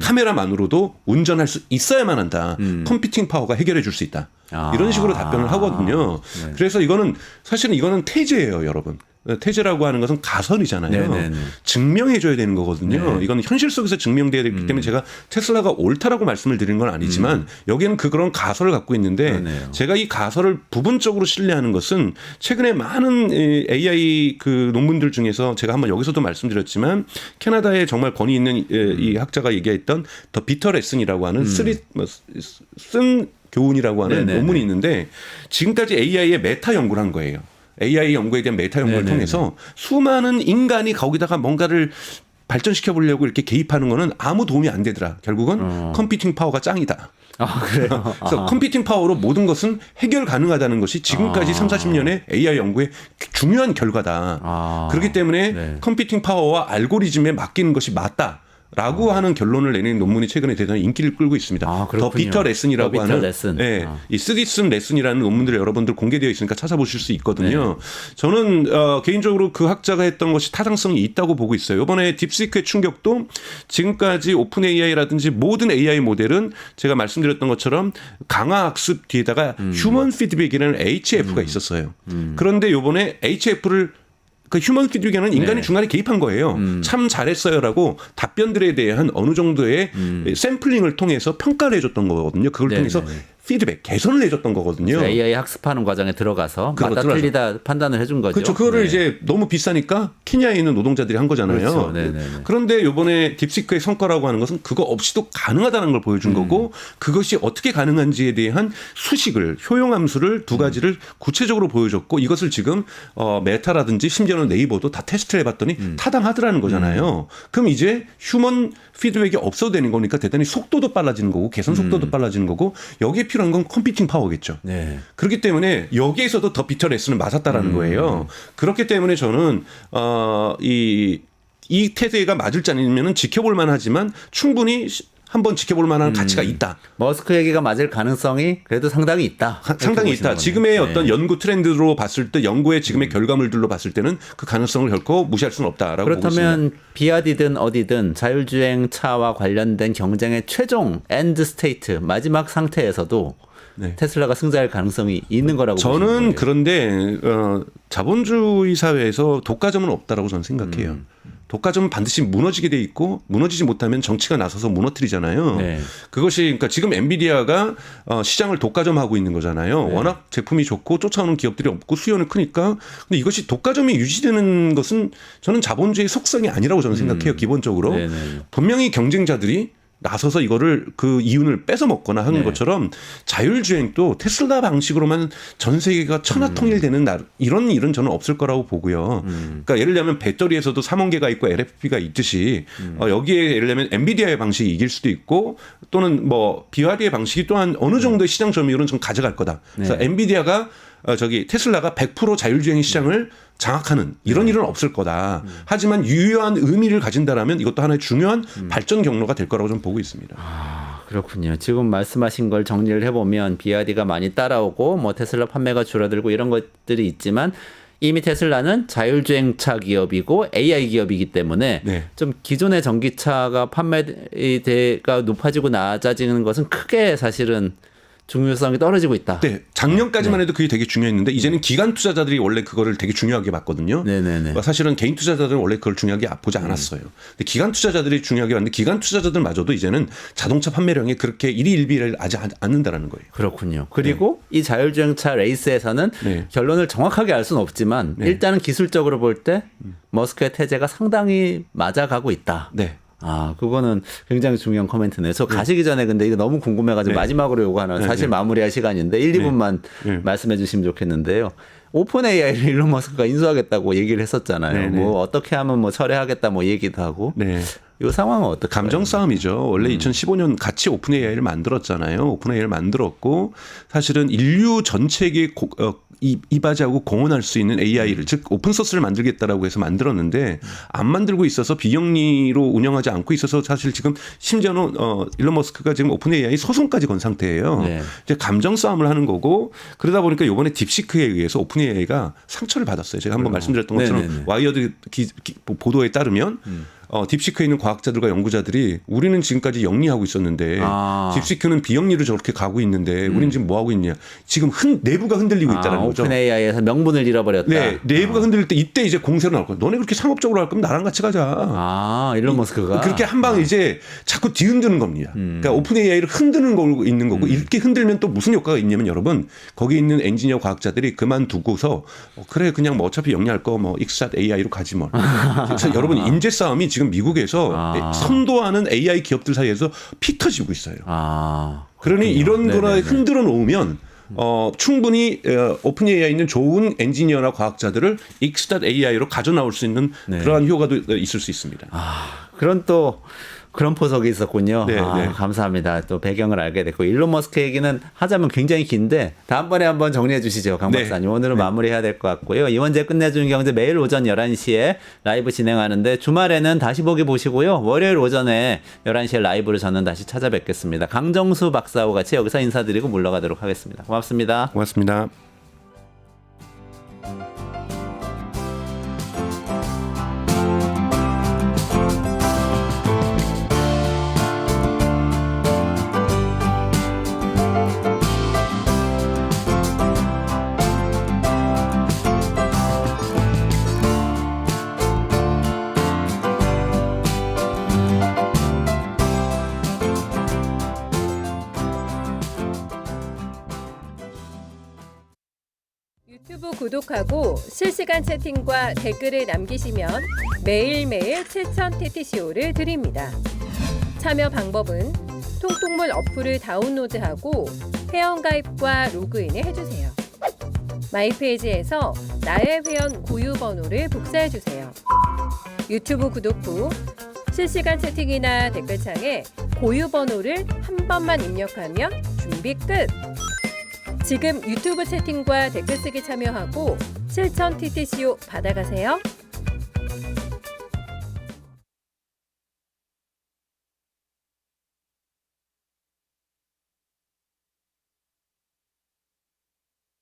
카메라만으로도 운전할 수 있어야만 한다. 컴퓨팅 파워가 해결해 줄 수 있다. 이런 식으로 답변을 하거든요.
네.
그래서 사실은 이거는 태제예요, 여러분. 태제라고 하는 것은 가설이잖아요.
네네네.
증명해줘야 되는 거거든요.
네.
이건 현실 속에서 증명돼야 되기 때문에 제가 테슬라가 옳다라고 말씀을 드리는 건 아니지만 여기에는 그런 가설을 갖고 있는데
그러네요.
제가 이 가설을 부분적으로 신뢰하는 것은 최근에 많은 AI 그 논문들 중에서 제가 한번 여기서도 말씀드렸지만 캐나다에 정말 권위 있는 이 학자가 얘기했던 더 비터 레슨이라고 하는 쓴 교훈이라고 하는
네네네.
논문이 있는데 지금까지 AI의 메타 연구를 한 거예요. AI 연구에 대한 메타 연구를
네네네.
통해서 수많은 인간이 거기다가 뭔가를 발전시켜 보려고 이렇게 개입하는 거는 아무 도움이 안 되더라. 결국은 컴퓨팅 파워가 짱이다.
그래요?
그래서 컴퓨팅 파워로 모든 것은 해결 가능하다는 것이 지금까지 3, 40년의 AI 연구의 중요한 결과다. 그렇기 때문에
네.
컴퓨팅 파워와 알고리즘에 맡기는 것이 맞다. 라고 하는 결론을 내는 논문이 최근에 대단히 인기를 끌고 있습니다. 더
그렇군요.
비터 레슨이라고
더 비터
하는
레슨.
이 쓰디슨 레슨이라는 논문들이 여러분들 공개되어 있으니까 찾아보실 수 있거든요. 저는 개인적으로 그 학자가 했던 것이 타당성이 있다고 보고 있어요. 이번에 딥시크의 충격도 지금까지 오픈 AI라든지 모든 AI 모델은 제가 말씀드렸던 것처럼 강화 학습 뒤에다가 휴먼 피드백이라는 HF가 있었어요. 그런데 이번에 HF를 그 휴먼 피드백에는 인간이 중간에 개입한 거예요. 참 잘했어요라고 답변들에 대한 어느 정도의 샘플링을 통해서 평가를 해줬던 거거든요. 그걸 통해서 피드백, 개선을 해줬던 거거든요.
AI 학습하는 과정에 들어가서 맞다
들어가서.
틀리다 판단을 해준 거죠.
그렇죠. 그거를
네.
이제 너무 비싸니까 케냐에 있는 노동자들이 한 거잖아요.
그렇죠. 네네네.
그런데 이번에 딥시크의 성과라고 하는 것은 그거 없이도 가능하다는 걸 보여준 거고 그것이 어떻게 가능한지에 대한 수식을 효용함수를 두 가지를 구체적으로 보여줬고 이것을 지금 메타라든지 심지어는 네이버도 다 테스트를 해봤더니 타당하더라는 거잖아요. 그럼 이제 휴먼 피드백이 없어도 되는 거니까 대단히 속도도 빨라지는 거고 개선 속도도 빨라지는 거고 여기에 필요한 건 컴퓨팅 파워겠죠.
네.
그렇기 때문에 여기에서도 더 비터 레슨은 맞았다라는 거예요. 그렇기 때문에 저는 이 태세가 맞을지 아니면은 지켜볼 만하지만 충분히 한번 지켜볼 만한 가치가 있다.
머스크 얘기가 맞을 가능성이 그래도 상당히 있다.
상당히 있다.
거네요.
지금의 어떤 연구 트렌드로 봤을 때 연구의 지금의 결과물들로 봤을 때는 그 가능성을 결코 무시할 수는 없다라고 보고 있습니다.
그렇다면 비아디든 어디든 자율주행 차와 관련된 경쟁의 최종 엔드 스테이트 마지막 상태에서도 테슬라가 승자할 가능성이 있는 거라고 보시는
저는
거예요?
그런데 자본주의 사회에서 독과점은 없다라고 저는 생각해요. 독과점은 반드시 무너지게 돼 있고 무너지지 못하면 정치가 나서서 무너뜨리잖아요.
네.
그것이 그러니까 지금 엔비디아가 시장을 독과점하고 있는 거잖아요. 워낙 제품이 좋고 쫓아오는 기업들이 없고 수요는 크니까. 근데 이것이 독과점이 유지되는 것은 저는 자본주의 속성이 아니라고 저는 생각해요. 기본적으로.
네네.
분명히 경쟁자들이 나서서 이거를 그 이윤을 뺏어 먹거나 하는 것처럼 자율주행도 테슬라 방식으로만 전 세계가 천하통일되는 이런 일은 저는 없을 거라고 보고요. 그러니까 예를 들면 배터리에서도 삼원계가 있고 LFP가 있듯이 여기에 예를 들면 엔비디아의 방식이 이길 수도 있고 또는 뭐 비와리의 방식이 또한 어느 정도의 시장 점유율은 좀 가져갈 거다. 그래서 엔비디아가 테슬라가 100% 자율주행 시장을 장악하는 이런 일은 없을 거다. 하지만 유효한 의미를 가진다라면 이것도 하나의 중요한 발전 경로가 될 거라고 좀 보고 있습니다.
그렇군요. 지금 말씀하신 걸 정리를 해보면 비아디가 많이 따라오고 뭐 테슬라 판매가 줄어들고 이런 것들이 있지만 이미 테슬라는 자율주행차 기업이고 AI 기업이기 때문에 좀 기존의 전기차가 판매대가 높아지고 낮아지는 것은 크게 사실은 중요성이 떨어지고 있다.
네, 작년까지만 해도 그게 되게 중요했는데 이제는 기관 투자자들이 원래 그거를 되게 중요하게 봤거든요.
네네네.
사실은 개인 투자자들은 원래 그걸 중요하게 보지 않았어요. 근데 기관 투자자들이 중요하게 봤는데 기관 투자자들마저도 이제는 자동차 판매량에 그렇게 일희일비를 하지 않는다라는 거예요.
그렇군요. 그리고 이 자율주행차 레이스에서는 결론을 정확하게 알 수는 없지만 일단은 기술적으로 볼 때 머스크의 태제가 상당히 맞아가고 있다.
네.
그거는 굉장히 중요한 코멘트네요. 저 가시기 전에 근데 이거 너무 궁금해가지고 마지막으로 요거 하나 사실 마무리할 시간인데 1, 2분만 말씀해 주시면 좋겠는데요. 오픈 AI를 일론 머스크가 인수하겠다고 얘기를 했었잖아요. 뭐 어떻게 하면 뭐 철회하겠다 뭐 얘기도 하고. 이 상황은 어떻게?
감정 싸움이죠. 원래 2015년 같이 오픈 AI를 만들었잖아요. 오픈 AI를 만들었고 사실은 인류 전체에게 이바지하고 공헌할 수 있는 AI를 즉 오픈 소스를 만들겠다라고 해서 만들었는데 안 만들고 있어서 비영리로 운영하지 않고 있어서 사실 지금 심지어는 일론 머스크가 지금 오픈 AI 소송까지 건 상태예요.
네.
이제 감정 싸움을 하는 거고 그러다 보니까 이번에 딥시크에 의해서 오픈 AI가 상처를 받았어요. 제가 한번 말씀드렸던 것처럼
네네네.
와이어드 보도에 따르면 딥시크에 있는 과학자들과 연구자들이 우리는 지금까지 영리하고 있었는데 딥시크는 비영리로 저렇게 가고 있는데 우리는 지금 뭐 하고 있냐. 지금 내부가 흔들리고 있다는 거죠.
오픈 AI에서 명분을 잃어버렸다.
네, 내부가 흔들릴 때 이때 이제 공세로 나올 거야. 너네 그렇게 상업적으로 할 거면 나랑 같이 가자.
일론 머스크가
그렇게 한 방에 이제 자꾸 뒤흔드는 겁니다. 그러니까 오픈 AI를 흔드는 거 있는 거고 이렇게 흔들면 또 무슨 효과가 있냐면 여러분 거기 있는 엔지니어 과학자들이 그만두고서 그래 그냥 뭐 어차피 영리할 거 뭐 익스샷 AI로 가지 뭐. 그래서 여러분 인재 싸움이 지금 미국에서 선도하는 AI 기업들 사이에서 피 터지고 있어요. 그러니 이런 거나 흔들어 놓으면 충분히 오픈 AI에 있는 좋은 엔지니어나 과학자들을 익스샷 AI로 가져 나올 수 있는 그러한 효과도 있을 수 있습니다.
그런 포석이 있었군요.
네, 네.
감사합니다. 또 배경을 알게 됐고 일론 머스크 얘기는 하자면 굉장히 긴데 다음번에 한번 정리해 주시죠. 강 박사님. 오늘은 마무리해야 될 것 같고요. 이원재 끝내주는 경제 매일 오전 11시에 라이브 진행하는데 주말에는 다시 보기 보시고요. 월요일 오전에 11시에 라이브를 저는 다시 찾아뵙겠습니다. 강정수 박사와 같이 여기서 인사드리고 물러가도록 하겠습니다. 고맙습니다.
고맙습니다.
유튜브 구독하고 실시간 채팅과 댓글을 남기시면 매일매일 7천 TTCO를 드립니다. 참여 방법은 통통물 어플을 다운로드하고 회원가입과 로그인을 해주세요. 마이페이지에서 나의 회원 고유 번호를 복사해주세요. 유튜브 구독 후 실시간 채팅이나 댓글창에 고유 번호를 한 번만 입력하면 준비 끝! 지금 유튜브 채팅과 댓글 쓰기 참여하고 실천 TTCO 받아가세요.